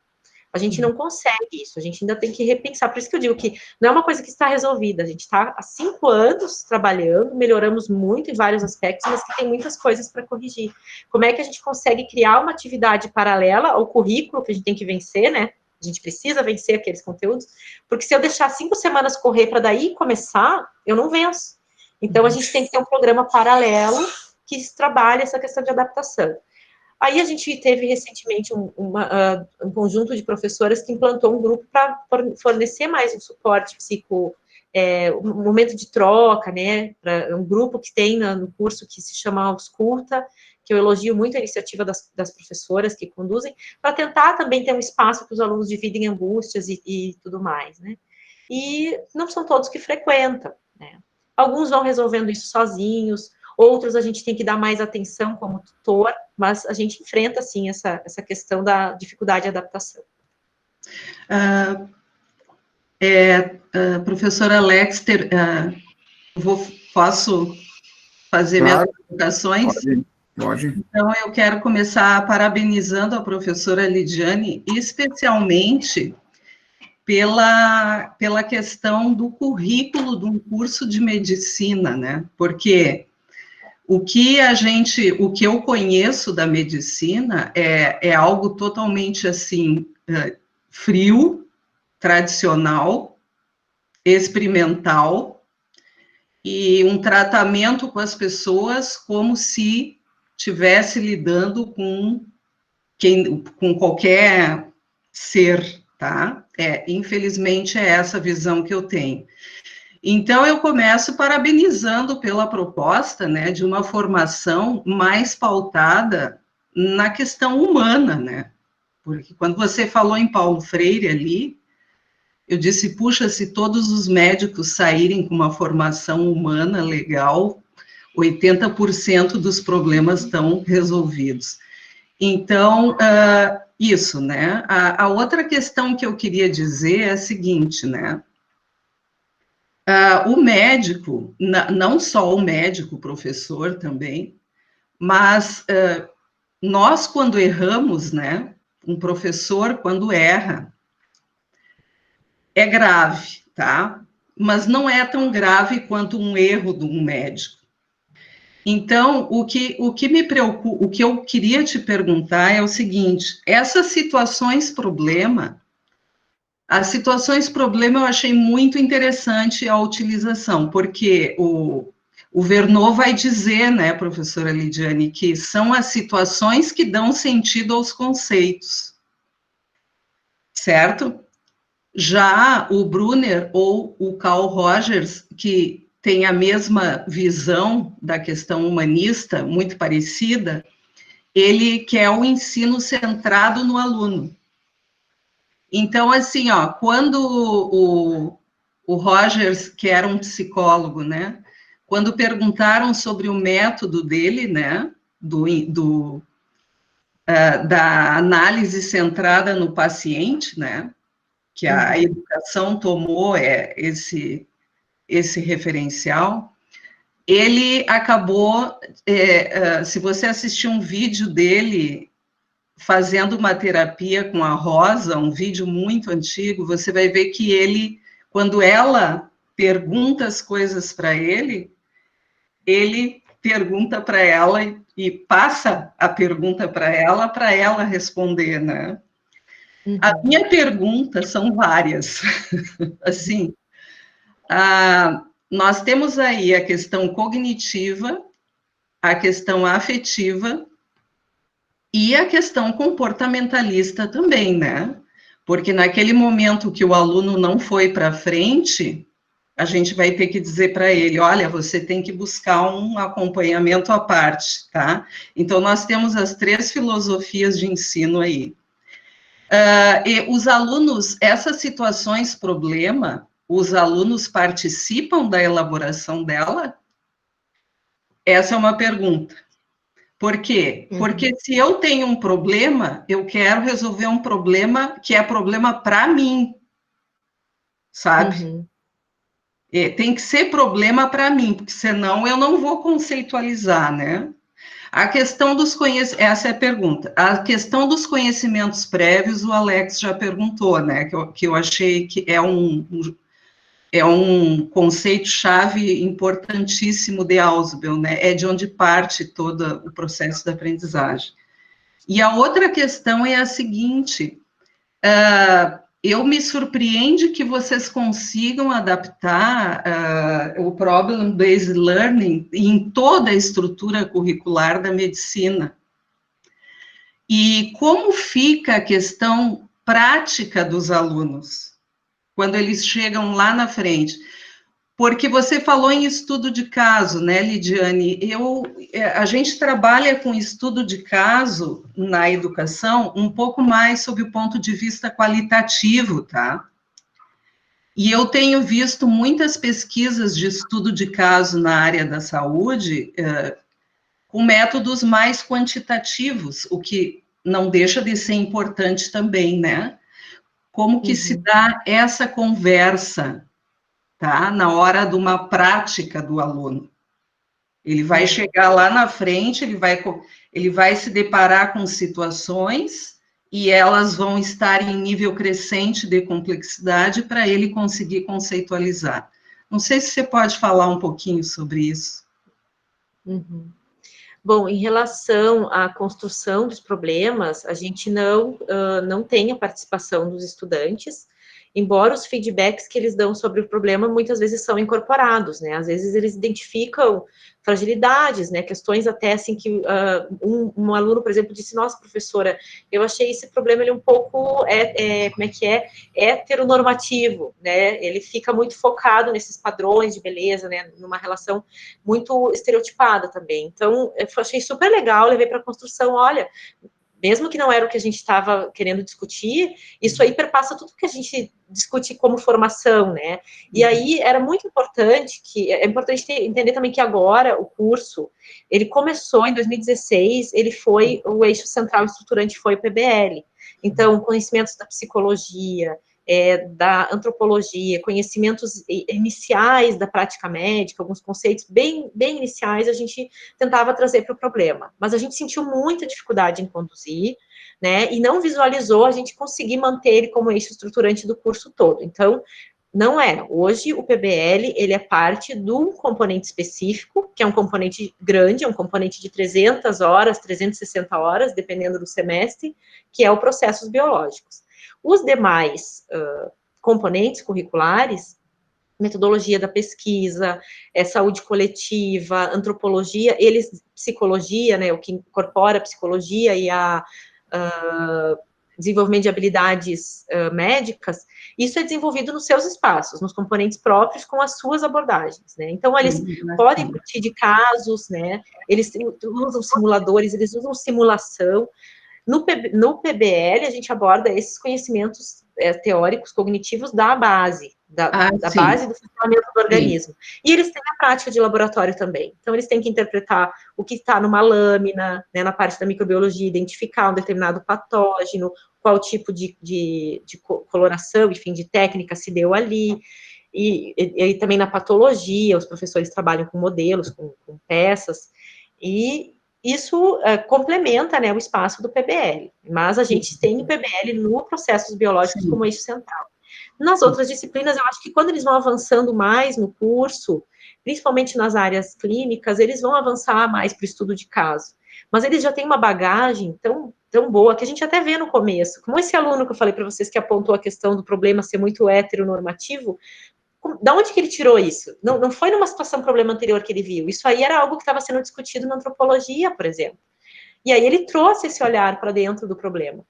A gente não consegue isso, a gente ainda tem que repensar. Por isso que eu digo que não é uma coisa que está resolvida. A gente está há 5 anos trabalhando, melhoramos muito em vários aspectos, mas que tem muitas coisas para corrigir. Como é que a gente consegue criar uma atividade paralela ao currículo que a gente tem que vencer, né? A gente precisa vencer aqueles conteúdos, porque se eu deixar 5 semanas correr para daí começar, eu não venço. Então, a gente tem que ter um programa paralelo que trabalhe essa questão de adaptação. Aí a gente teve recentemente um conjunto de professoras que implantou um grupo para fornecer mais um suporte um momento de troca, né, para um grupo que tem no curso que se chama Ausculta, que eu elogio muito a iniciativa das professoras que conduzem, para tentar também ter um espaço que os alunos dividem angústias e tudo mais, né. E não são todos que frequentam, né. Alguns vão resolvendo isso sozinhos, outros a gente tem que dar mais atenção como tutor, mas a gente enfrenta, sim, essa questão da dificuldade de adaptação. Professora Alex, posso fazer minhas colocações? Pode. Então, eu quero começar parabenizando a professora Lidiane, especialmente pela questão do currículo de um curso de medicina, né? Porque o que eu conheço da medicina é algo totalmente, assim, frio, tradicional, experimental, e um tratamento com as pessoas como se estivesse lidando com qualquer ser, tá? Infelizmente, é essa a visão que eu tenho. Então, eu começo parabenizando pela proposta, né, de uma formação mais pautada na questão humana, né? Porque quando você falou em Paulo Freire ali, eu disse, puxa, se todos os médicos saírem com uma formação humana legal, 80% dos problemas estão resolvidos. Então, isso, né? A outra questão que eu queria dizer é a seguinte, né? O médico, não só o médico, o professor também, mas nós, quando erramos, né? Um professor, quando erra, é grave, tá? Mas não é tão grave quanto um erro de um médico. Então, o que me preocupa, o que eu queria te perguntar é o seguinte: essas situações problema, as situações problema eu achei muito interessante a utilização, porque o Verneau vai dizer, né, professora Lidiane, que são as situações que dão sentido aos conceitos, certo? Já o Brunner ou o Carl Rogers, que tem a mesma visão da questão humanista, muito parecida, ele quer o ensino centrado no aluno. Então, assim, ó, quando o Rogers, que era um psicólogo, né, quando perguntaram sobre o método dele, né, da análise centrada no paciente, né, que a educação tomou esse referencial, ele acabou, se você assistir um vídeo dele fazendo uma terapia com a Rosa, um vídeo muito antigo, você vai ver que ele, quando ela pergunta as coisas para ele pergunta para ela e passa a pergunta para ela responder, né? A minha pergunta são várias, assim, nós temos aí a questão cognitiva, a questão afetiva e a questão comportamentalista também, né? Porque naquele momento que o aluno não foi para frente, a gente vai ter que dizer para ele, olha, você tem que buscar um acompanhamento à parte, tá? Então, nós temos as 3 filosofias de ensino aí. E os alunos, essas situações problema, os alunos participam da elaboração dela? Essa é uma pergunta. Por quê? Porque se eu tenho um problema, eu quero resolver um problema que é problema para mim, sabe? Tem que ser problema para mim, porque senão eu não vou conceitualizar, né? A questão dos conhecimentos, essa é a pergunta. A questão dos conhecimentos prévios, o Alex já perguntou, né? Que eu achei que é um conceito-chave importantíssimo de Ausubel, né? É de onde parte todo o processo da aprendizagem. E a outra questão é a seguinte: eu me surpreende que vocês consigam adaptar o Problem-Based Learning em toda a estrutura curricular da medicina. E como fica a questão prática dos alunos, quando eles chegam lá na frente? Porque você falou em estudo de caso, né, Lidiane? A gente trabalha com estudo de caso na educação um pouco mais sob o ponto de vista qualitativo, tá? E eu tenho visto muitas pesquisas de estudo de caso na área da saúde com métodos mais quantitativos, o que não deixa de ser importante também, né? Como que se dá essa conversa, tá? Na hora de uma prática do aluno. Ele vai chegar lá na frente, ele vai se deparar com situações e elas vão estar em nível crescente de complexidade para ele conseguir conceitualizar. Não sei se você pode falar um pouquinho sobre isso. Bom, em relação à construção dos problemas, a gente não tem a participação dos estudantes, embora os feedbacks que eles dão sobre o problema muitas vezes são incorporados, né? Às vezes eles identificam fragilidades, né? Questões até assim que um aluno, por exemplo, disse: nossa, professora, eu achei esse problema ele um pouco como é que é? Heteronormativo, né? Ele fica muito focado nesses padrões de beleza, né? Numa relação muito estereotipada também. Então, eu achei super legal, levei para a construção, olha, mesmo que não era o que a gente estava querendo discutir, isso aí perpassa tudo que a gente discute como formação, né? E aí era muito importante é importante entender também que agora o curso, ele começou em 2016, o eixo central estruturante foi o PBL. Então, conhecimentos da psicologia, da antropologia, conhecimentos iniciais da prática médica, alguns conceitos bem iniciais, a gente tentava trazer para o problema. Mas a gente sentiu muita dificuldade em conduzir, né, e não visualizou a gente conseguir manter ele como eixo estruturante do curso todo. Então, não é. Hoje, o PBL, ele é parte de um componente específico, que é um componente grande, é um componente de 300 horas, 360 horas, dependendo do semestre, que é o processos biológicos. Os demais componentes curriculares, metodologia da pesquisa, saúde coletiva, antropologia, psicologia, né, o que incorpora a psicologia e a desenvolvimento de habilidades médicas, isso é desenvolvido nos seus espaços, nos componentes próprios, com as suas abordagens, né? Então, eles podem partir de casos, né? Eles usam simuladores, eles usam simulação. No PBL, a gente aborda esses conhecimentos teóricos, cognitivos da base, da base do funcionamento do organismo. Sim. E eles têm a prática de laboratório também. Então, eles têm que interpretar o que está numa lâmina, né, na parte da microbiologia, identificar um determinado patógeno, qual tipo de coloração, enfim, de técnica se deu ali. E também na patologia, os professores trabalham com modelos, com peças, e isso complementa, né, o espaço do PBL, mas a gente tem o PBL no processos biológicos como eixo central. Nas outras disciplinas, eu acho que quando eles vão avançando mais no curso, principalmente nas áreas clínicas, eles vão avançar mais para o estudo de caso, mas eles já têm uma bagagem tão boa, que a gente até vê no começo, como esse aluno que eu falei para vocês, que apontou a questão do problema ser muito heteronormativo. Da onde que ele tirou isso? Não foi numa situação, problema anterior que ele viu. Isso aí era algo que estava sendo discutido na antropologia, por exemplo. E aí ele trouxe esse olhar para dentro do problema.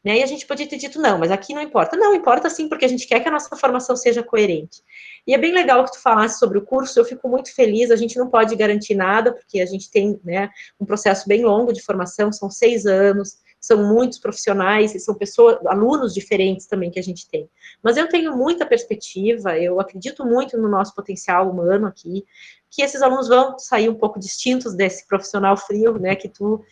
Né? E a gente podia ter dito, não, mas aqui não importa. Não, importa sim, porque a gente quer que a nossa formação seja coerente. E é bem legal que tu falasse sobre o curso, eu fico muito feliz, a gente não pode garantir nada, porque a gente tem, né, um processo bem longo de formação, são 6 anos, são muitos profissionais, e são alunos diferentes também que a gente tem. Mas eu tenho muita perspectiva, eu acredito muito no nosso potencial humano aqui, que esses alunos vão sair um pouco distintos desse profissional frio, né, que tu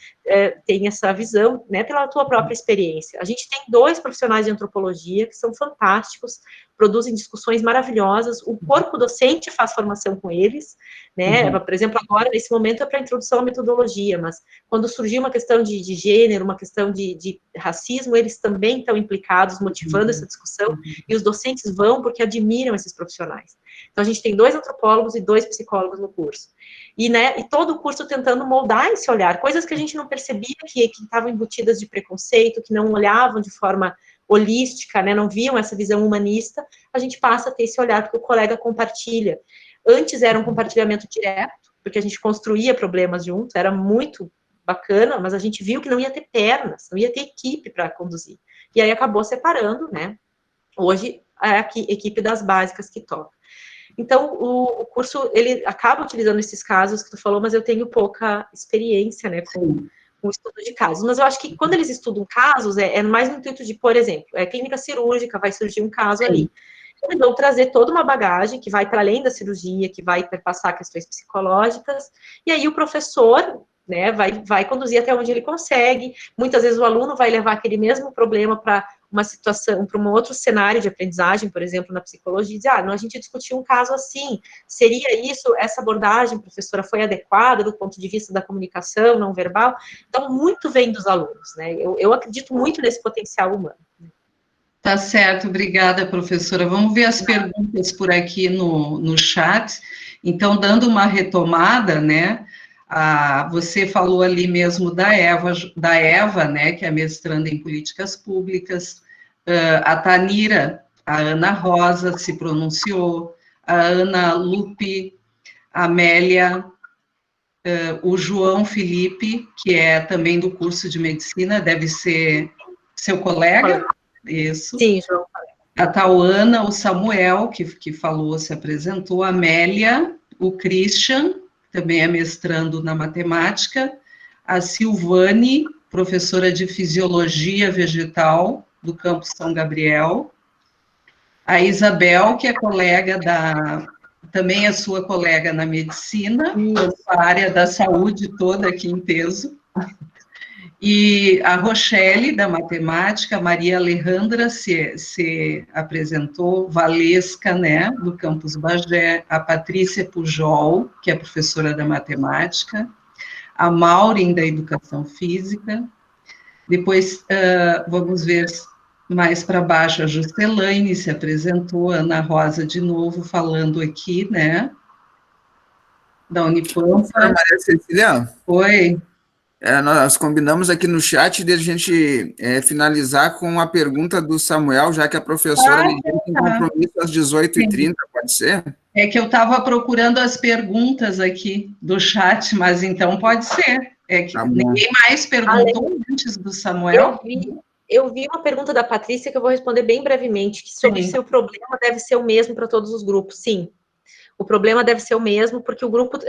tem essa visão, né, pela tua própria experiência. A gente tem 2 profissionais de antropologia que são fantásticos, produzem discussões maravilhosas, o corpo docente faz formação com eles, né, por exemplo, agora, nesse momento, é para a introdução à metodologia, mas quando surgir uma questão de gênero, uma questão de racismo, eles também estão implicados, motivando essa discussão, e os docentes vão porque admiram esses profissionais. Então, a gente tem 2 antropólogos e 2 psicólogos no curso. E todo o curso tentando moldar esse olhar, coisas que a gente não percebia que estavam embutidas de preconceito, que não olhavam de forma holística, né, não viam essa visão humanista, a gente passa a ter esse olhar porque o colega compartilha. Antes era um compartilhamento direto, porque a gente construía problemas juntos, era muito bacana, mas a gente viu que não ia ter pernas, não ia ter equipe para conduzir. E aí acabou separando, né? Hoje é a equipe das básicas que toca. Então, o curso, ele acaba utilizando esses casos que tu falou, mas eu tenho pouca experiência, né, com o estudo de casos. Mas eu acho que quando eles estudam casos, é mais no intuito de, por exemplo, clínica cirúrgica, vai surgir um caso ali. Eles vão trazer toda uma bagagem que vai para além da cirurgia, que vai perpassar questões psicológicas, e aí o professor, né, vai conduzir até onde ele consegue. Muitas vezes o aluno vai levar aquele mesmo problema para uma situação, para um outro cenário de aprendizagem, por exemplo, na psicologia, e dizer, a gente discutiu um caso assim, seria isso, essa abordagem, professora, foi adequada do ponto de vista da comunicação não verbal? Então, muito vem dos alunos, né? Eu acredito muito nesse potencial humano. Tá certo, obrigada, professora. Vamos ver as perguntas por aqui no chat. Então, dando uma retomada, né, você falou ali mesmo da Eva, né, que é mestranda em políticas públicas, a Tanira, a Ana Rosa se pronunciou, a Ana Lupe, a Amélia, o João Felipe, que é também do curso de medicina, deve ser seu colega? Isso. Sim, João. A Tauana, o Samuel, que falou, se apresentou, a Amélia, o Christian, também é mestrando na matemática, a Silvane, professora de fisiologia vegetal do campus São Gabriel, a Isabel, que é colega também é sua colega na medicina, a área da saúde toda aqui em peso, e a Rochelle, da matemática, a Maria Alejandra se apresentou, Valesca, né, do campus Bagé, a Patrícia Pujol, que é professora da matemática, a Maureen, da educação física, depois vamos ver mais para baixo, a Justelaine se apresentou, a Ana Rosa de novo falando aqui, né, da Unipampa. Maria Cecília? Oi. Nós combinamos aqui no chat de a gente finalizar com a pergunta do Samuel, já que a professora Lidiane tem compromisso às 18h30, pode ser? É que eu estava procurando as perguntas aqui do chat, mas então pode ser. É que ninguém mais perguntou antes do Samuel. Eu vi uma pergunta da Patrícia que eu vou responder bem brevemente, que sobre se o problema deve ser o mesmo para todos os grupos. Sim. O problema deve ser o mesmo, porque o grupo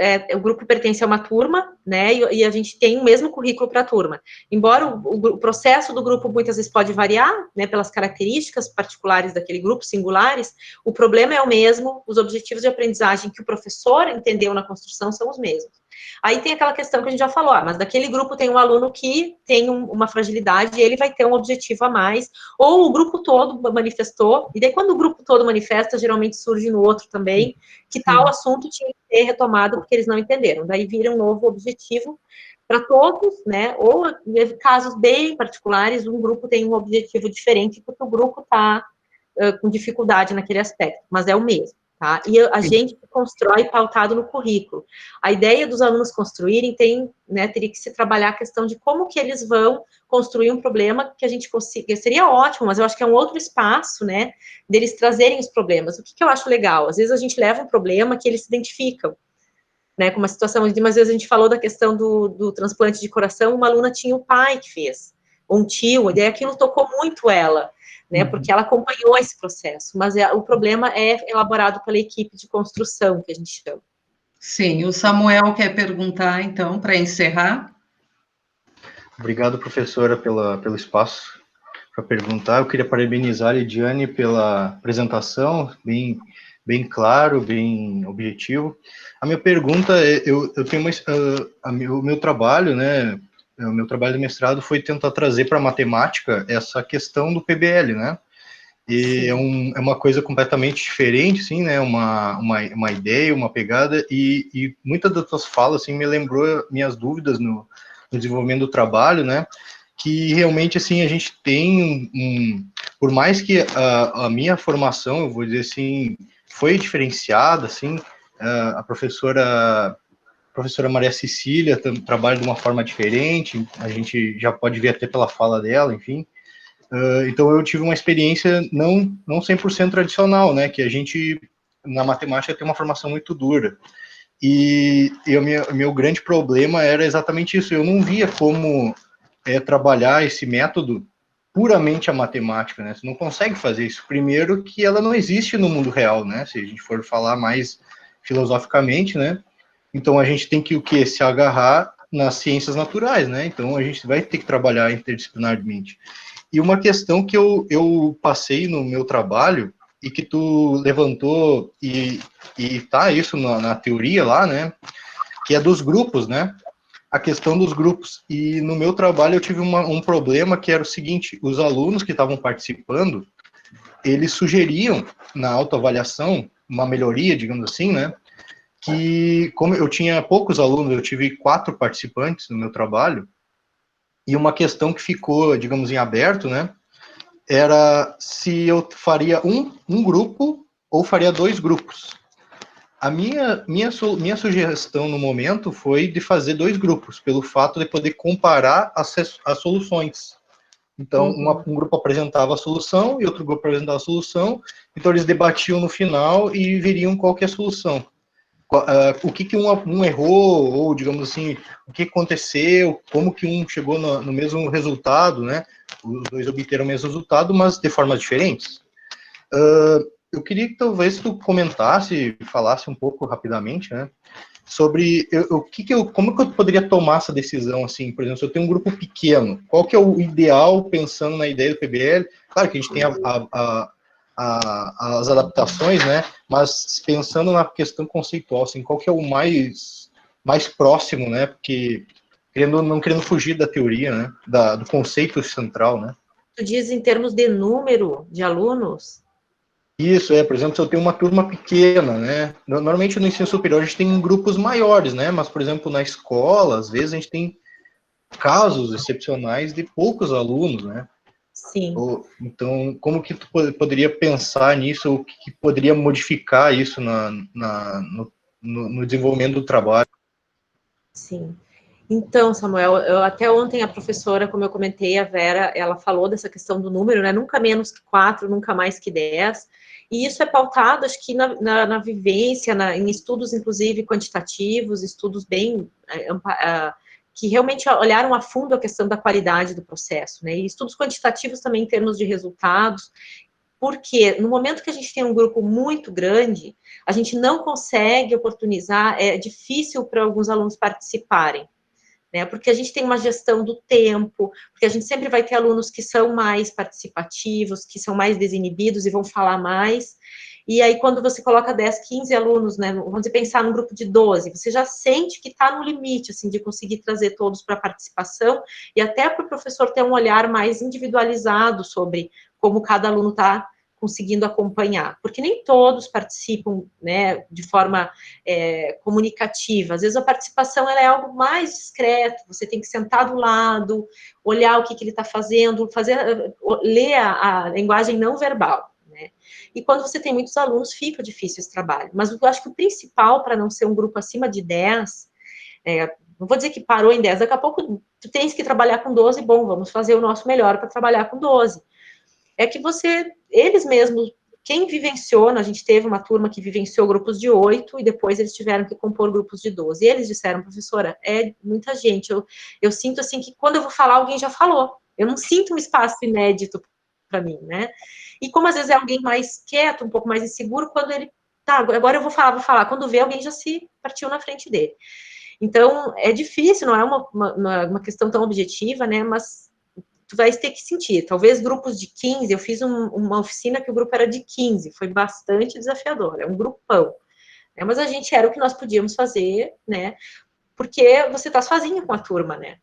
pertence a uma turma, né, e a gente tem o mesmo currículo para a turma. Embora o processo do grupo muitas vezes pode variar, né, pelas características particulares daquele grupo, singulares, o problema é o mesmo, os objetivos de aprendizagem que o professor entendeu na construção são os mesmos. Aí tem aquela questão que a gente já falou, mas daquele grupo tem um aluno que tem uma fragilidade e ele vai ter um objetivo a mais, ou o grupo todo manifestou, e daí quando o grupo todo manifesta, geralmente surge no outro também, que tal assunto tinha que ser retomado porque eles não entenderam. Daí vira um novo objetivo para todos, né, ou em casos bem particulares, um grupo tem um objetivo diferente porque o grupo está com dificuldade naquele aspecto, mas é o mesmo. Tá? E a gente constrói pautado no currículo. A ideia dos alunos construírem teria que se trabalhar a questão de como que eles vão construir um problema que a gente consiga. Seria ótimo, mas eu acho que é um outro espaço, né, deles trazerem os problemas. O que eu acho legal? Às vezes a gente leva um problema que eles se identificam, né, com uma situação, mas às vezes a gente falou da questão do transplante de coração, uma aluna tinha o pai que fez, ou um tio, e daí aquilo tocou muito ela, né, porque ela acompanhou esse processo, mas o problema é elaborado pela equipe de construção, que a gente chama. Sim, o Samuel quer perguntar, então, para encerrar. Obrigado, professora, pelo espaço para perguntar. Eu queria parabenizar a Lidiane pela apresentação, bem claro, bem objetivo. A minha pergunta é, eu tenho o meu trabalho, né, o meu trabalho de mestrado foi tentar trazer para a matemática essa questão do PBL, né? E é uma coisa completamente diferente, assim, né? Uma ideia, uma pegada, e muitas das tuas falas, assim, me lembrou minhas dúvidas no desenvolvimento do trabalho, né? Que realmente, assim, a gente tem por mais que a minha formação, eu vou dizer assim, foi diferenciada, assim, a professora Maria Cecília trabalha de uma forma diferente, a gente já pode ver até pela fala dela, enfim. Então, eu tive uma experiência não 100% tradicional, né, que a gente, na matemática, tem uma formação muito dura. E o meu grande problema era exatamente isso, eu não via como trabalhar esse método puramente a matemática, né? Você não consegue fazer isso. Primeiro que ela não existe no mundo real, né? Se a gente for falar mais filosoficamente, né? Então a gente tem que o quê? Se agarrar nas ciências naturais, né? Então a gente vai ter que trabalhar interdisciplinarmente. E uma questão que eu passei no meu trabalho e que tu levantou e tá isso na teoria lá, né? Que é dos grupos, né? A questão dos grupos. E no meu trabalho eu tive um problema que era o seguinte: os alunos que estavam participando, eles sugeriam na autoavaliação uma melhoria, digamos assim, né? Que como eu tinha poucos alunos, eu tive 4 participantes no meu trabalho, e uma questão que ficou, digamos, em aberto, né? Era se eu faria um grupo ou faria 2 grupos. A minha sugestão no momento foi de fazer 2 grupos, pelo fato de poder comparar as soluções. Então, um grupo apresentava a solução e outro grupo apresentava a solução, então eles debatiam no final e veriam qual que é a solução. O que um errou, ou, digamos assim, o que aconteceu, como que um chegou no mesmo resultado, né? Os 2 obteram o mesmo resultado, mas de formas diferentes. Eu queria que talvez tu comentasse, falasse um pouco rapidamente, né, sobre como que eu poderia tomar essa decisão, assim, por exemplo, se eu tenho um grupo pequeno, qual que é o ideal, pensando na ideia do PBL? Claro que a gente tem as adaptações, né, mas pensando na questão conceitual, assim, qual que é o mais próximo, né, porque não querendo fugir da teoria, né, do conceito central, né. Tu diz em termos de número de alunos? Isso, por exemplo, se eu tenho uma turma pequena, né, normalmente no ensino superior a gente tem grupos maiores, né, mas, por exemplo, na escola, às vezes a gente tem casos excepcionais de poucos alunos, né. Sim. Então, como que tu poderia pensar nisso, o que poderia modificar isso no desenvolvimento do trabalho? Sim. Então, Samuel, até ontem a professora, como eu comentei, a Vera, ela falou dessa questão do número, né, nunca menos que 4, nunca mais que 10, e isso é pautado, acho que na vivência, em estudos, inclusive, quantitativos, estudos bem, que realmente olharam a fundo a questão da qualidade do processo, né, e estudos quantitativos também em termos de resultados, porque no momento que a gente tem um grupo muito grande, a gente não consegue oportunizar, é difícil para alguns alunos participarem, né, porque a gente tem uma gestão do tempo, porque a gente sempre vai ter alunos que são mais participativos, que são mais desinibidos e vão falar mais, e aí quando você coloca 10, 15 alunos, né, vamos pensar num grupo de 12, você já sente que está no limite, assim, de conseguir trazer todos para a participação, e até para o professor ter um olhar mais individualizado sobre como cada aluno está conseguindo acompanhar, porque nem todos participam, né, de forma comunicativa, às vezes a participação ela é algo mais discreto, você tem que sentar do lado, olhar o que ele está fazendo, ler a linguagem não verbal, né, e quando você tem muitos alunos, fica difícil esse trabalho, mas eu acho que o principal para não ser um grupo acima de 10, não vou dizer que parou em 10, daqui a pouco tu tens que trabalhar com 12, bom, vamos fazer o nosso melhor para trabalhar com 12, é que eles mesmos, quem vivenciou, a gente teve uma turma que vivenciou grupos de 8 e depois eles tiveram que compor grupos de 12. E eles disseram, professora, é muita gente. Eu sinto assim que quando eu vou falar, alguém já falou. Eu não sinto um espaço inédito para mim, né? E como às vezes é alguém mais quieto, um pouco mais inseguro, quando ele, tá, agora eu vou falar. Quando vê, alguém já se partiu na frente dele. Então, é difícil, não é uma questão tão objetiva, né? Mas tu vais ter que sentir, talvez grupos de 15, eu fiz uma oficina que o grupo era de 15, foi bastante desafiador, é um grupão, né, mas a gente era o que nós podíamos fazer, né, porque você tá sozinho com a turma, né,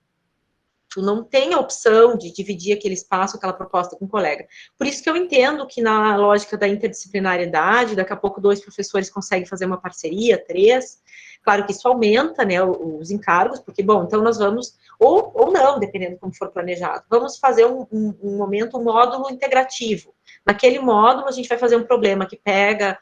tu não tem a opção de dividir aquele espaço, aquela proposta com um colega. Por isso que eu entendo que na lógica da interdisciplinariedade, daqui a pouco 2 professores conseguem fazer uma parceria, 3, claro que isso aumenta, né, os encargos, porque, bom, então nós vamos, ou não, dependendo de como for planejado, vamos fazer um momento, um módulo integrativo. Naquele módulo, a gente vai fazer um problema que pega,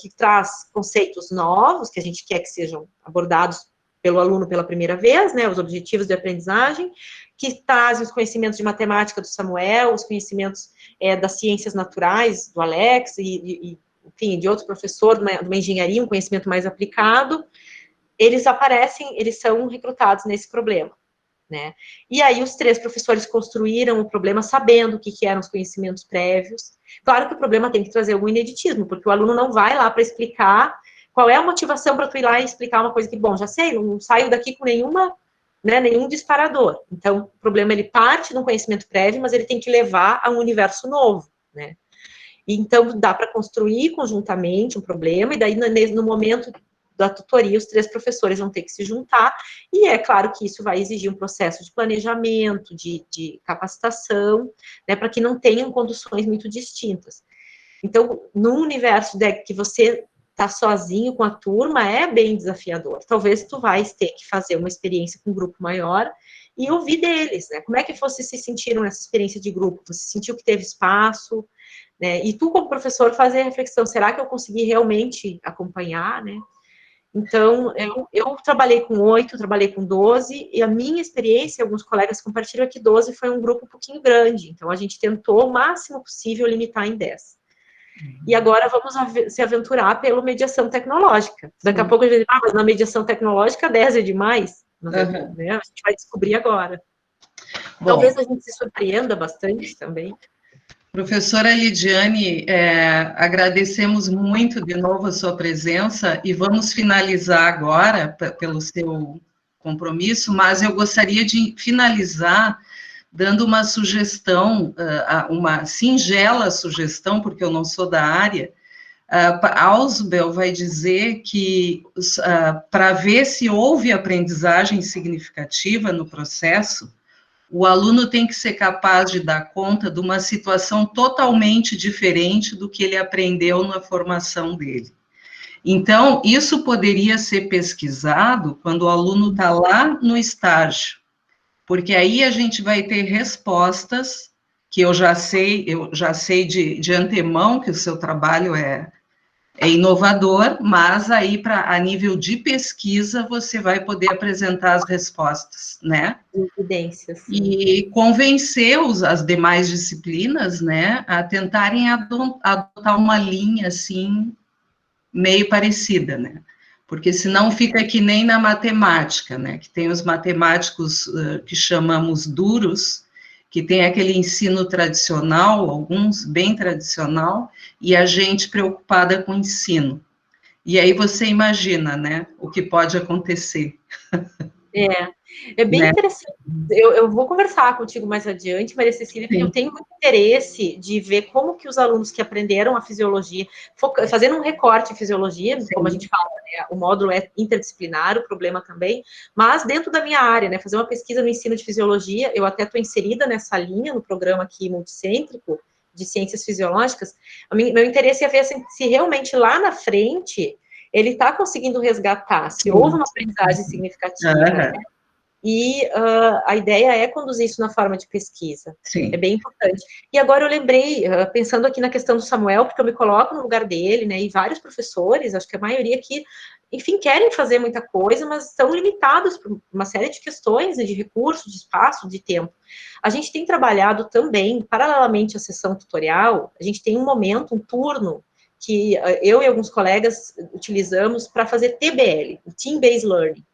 que traz conceitos novos, que a gente quer que sejam abordados pelo aluno pela primeira vez, né, os objetivos de aprendizagem, que trazem os conhecimentos de matemática do Samuel, os conhecimentos das ciências naturais do Alex, e enfim, de outro professor, de uma engenharia, um conhecimento mais aplicado, eles aparecem, eles são recrutados nesse problema. né? E aí os 3 professores construíram o problema sabendo o que eram os conhecimentos prévios. Claro que o problema tem que trazer algum ineditismo, porque o aluno não vai lá para explicar qual é a motivação para tu ir lá e explicar uma coisa que, bom, já sei, não saio daqui com nenhum disparador. Então, o problema, ele parte de um conhecimento prévio, mas ele tem que levar a um universo novo, né? Então, dá para construir conjuntamente um problema, e daí, no momento da tutoria, os 3 professores vão ter que se juntar, e é claro que isso vai exigir um processo de planejamento, de capacitação, né, para que não tenham conduções muito distintas. Então, no universo que você está sozinho com a turma, é bem desafiador. Talvez tu vais ter que fazer uma experiência com um grupo maior e ouvir deles, né, como é que vocês se sentiram nessa experiência de grupo? Você sentiu que teve espaço, né, e tu, como professor, fazer a reflexão, será que eu consegui realmente acompanhar, né? Então, eu trabalhei com 8, trabalhei com 12, e a minha experiência, alguns colegas compartilham, é que 12 foi um grupo um pouquinho grande, então a gente tentou o máximo possível limitar em 10. E agora vamos se aventurar pela mediação tecnológica. Daqui a pouco a gente vai, mas na mediação tecnológica 10 é demais, né? A gente vai descobrir agora. Bom, talvez a gente se surpreenda bastante também. Professora Lidiane, agradecemos muito de novo a sua presença e vamos finalizar agora, pelo seu compromisso, mas eu gostaria de finalizar dando uma sugestão, uma singela sugestão, porque eu não sou da área. Ausubel vai dizer que, para ver se houve aprendizagem significativa no processo, o aluno tem que ser capaz de dar conta de uma situação totalmente diferente do que ele aprendeu na formação dele. Então, isso poderia ser pesquisado quando o aluno está lá no estágio, porque aí a gente vai ter respostas que eu já sei de antemão que o seu trabalho é inovador, mas aí, a nível de pesquisa, você vai poder apresentar as respostas, né? Evidências. E convencer as demais disciplinas, né, a tentarem adotar uma linha, assim, meio parecida, né? Porque senão fica que nem na matemática, né? Que tem os matemáticos que chamamos duros, que tem aquele ensino tradicional, alguns bem tradicional, e a gente preocupada com o ensino. E aí você imagina, né, o que pode acontecer. É bem interessante. Eu vou conversar contigo mais adiante, Maria Cecília, porque eu tenho muito interesse de ver como que os alunos que aprenderam a fisiologia, fazendo um recorte em fisiologia, como a gente fala, né, o módulo é interdisciplinar, o problema também, mas dentro da minha área, né, fazer uma pesquisa no ensino de fisiologia, eu até estou inserida nessa linha, no programa aqui multicêntrico, de ciências fisiológicas. Meu interesse é ver se realmente lá na frente ele está conseguindo resgatar, se houve uma aprendizagem significativa, né? E a ideia é conduzir isso na forma de pesquisa. Sim. É bem importante. E agora eu lembrei, pensando aqui na questão do Samuel, porque eu me coloco no lugar dele, né, e vários professores, acho que a maioria aqui, enfim, querem fazer muita coisa, mas estão limitados por uma série de questões, né, de recursos, de espaço, de tempo. A gente tem trabalhado também, paralelamente à sessão tutorial, a gente tem um momento, um turno, que eu e alguns colegas utilizamos para fazer TBL, Team Based Learning,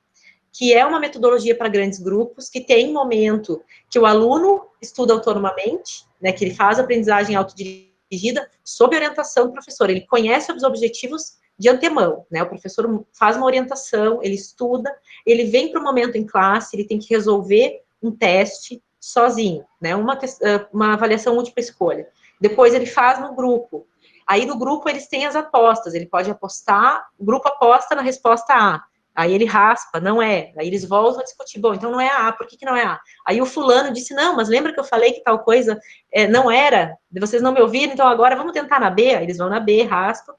que é uma metodologia para grandes grupos, que tem um momento que o aluno estuda autonomamente, né, que ele faz aprendizagem autodirigida, sob orientação do professor. Ele conhece os objetivos de antemão, né, o professor faz uma orientação, ele estuda, ele vem para o momento em classe, ele tem que resolver um teste sozinho, né, uma avaliação múltipla escolha. Depois ele faz no grupo. Aí no grupo eles têm as apostas, ele pode apostar, o grupo aposta na resposta A. Aí ele raspa, não é. Aí eles voltam a discutir, bom, então não é A, por que não é A? Aí o fulano disse, não, mas lembra que eu falei que tal coisa não era? Vocês não me ouviram, então agora vamos tentar na B. Aí eles vão na B, raspam.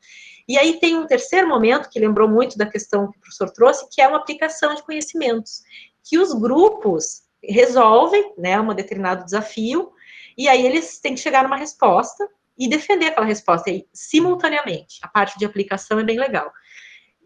E aí tem um terceiro momento, que lembrou muito da questão que o professor trouxe, que é uma aplicação de conhecimentos, que os grupos resolvem, né, um determinado desafio, e aí eles têm que chegar numa resposta e defender aquela resposta aí, simultaneamente. A parte de aplicação é bem legal.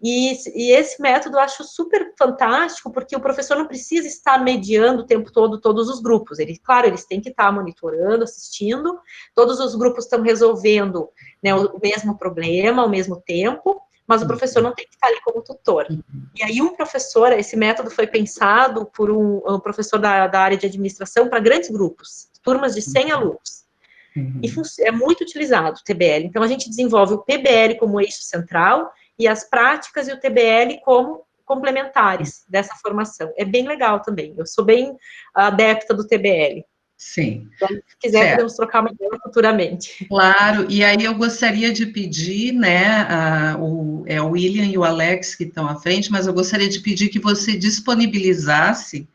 E esse método eu acho super fantástico, porque o professor não precisa estar mediando o tempo todo todos os grupos. Claro, eles têm que estar monitorando, assistindo, todos os grupos estão resolvendo, né, o mesmo problema ao mesmo tempo, mas o professor não tem que estar ali como tutor. E aí esse método foi pensado por um professor da área de administração para grandes grupos, turmas de 100 alunos. E é muito utilizado o TBL. Então, a gente desenvolve o PBL como eixo central e as práticas e o TBL como complementares dessa formação. É bem legal também. Eu sou bem adepta do TBL. Sim. Então, se quiser, podemos trocar uma ideia futuramente. Claro, e aí eu gostaria de pedir, né, o William e o Alex que estão à frente, mas eu gostaria de pedir que você disponibilizasse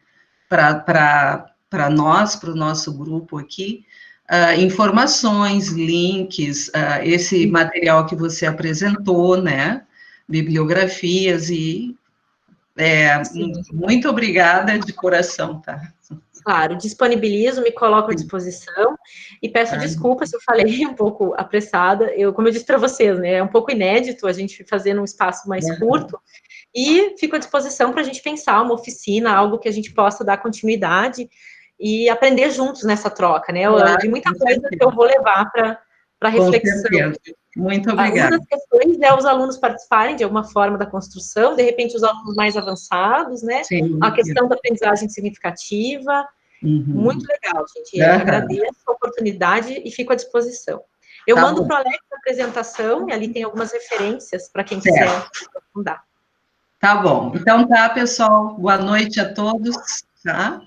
para nós, para o nosso grupo aqui, informações, links, esse material que você apresentou, né, bibliografias e muito obrigada de coração, tá? Claro, disponibilizo, me coloco à disposição e peço desculpas se eu falei um pouco apressada. Como eu disse para vocês, né, é um pouco inédito a gente fazer num espaço mais curto e fico à disposição para a gente pensar uma oficina, algo que a gente possa dar continuidade e aprender juntos nessa troca, né? Claro, de muita coisa que eu vou levar para reflexão. Muito obrigada. Uma das questões é os alunos participarem de alguma forma da construção, de repente os alunos mais avançados, né? Sim, a questão da aprendizagem significativa. Muito legal, gente. Eu agradeço a oportunidade e fico à disposição. Eu mando para o Alex a apresentação, e ali tem algumas referências para quem quiser aprofundar. Tá bom. Então tá, pessoal. Boa noite a todos, tá?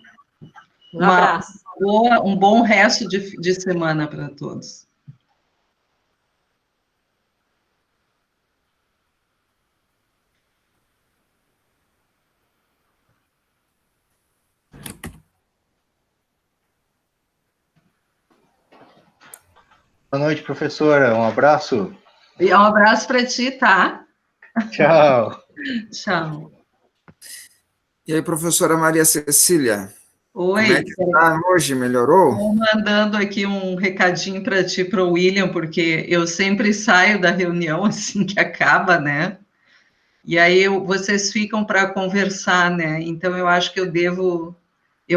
Um abraço. Um bom resto de semana para todos. Boa noite, professora. Um abraço. E um abraço para ti, tá? Tchau. Tchau. E aí, professora Maria Cecília? Oi. Como é que está hoje? Melhorou? Estou mandando aqui um recadinho para ti, para o William, porque eu sempre saio da reunião assim que acaba, né? E aí vocês ficam para conversar, né? Então eu acho que eu devo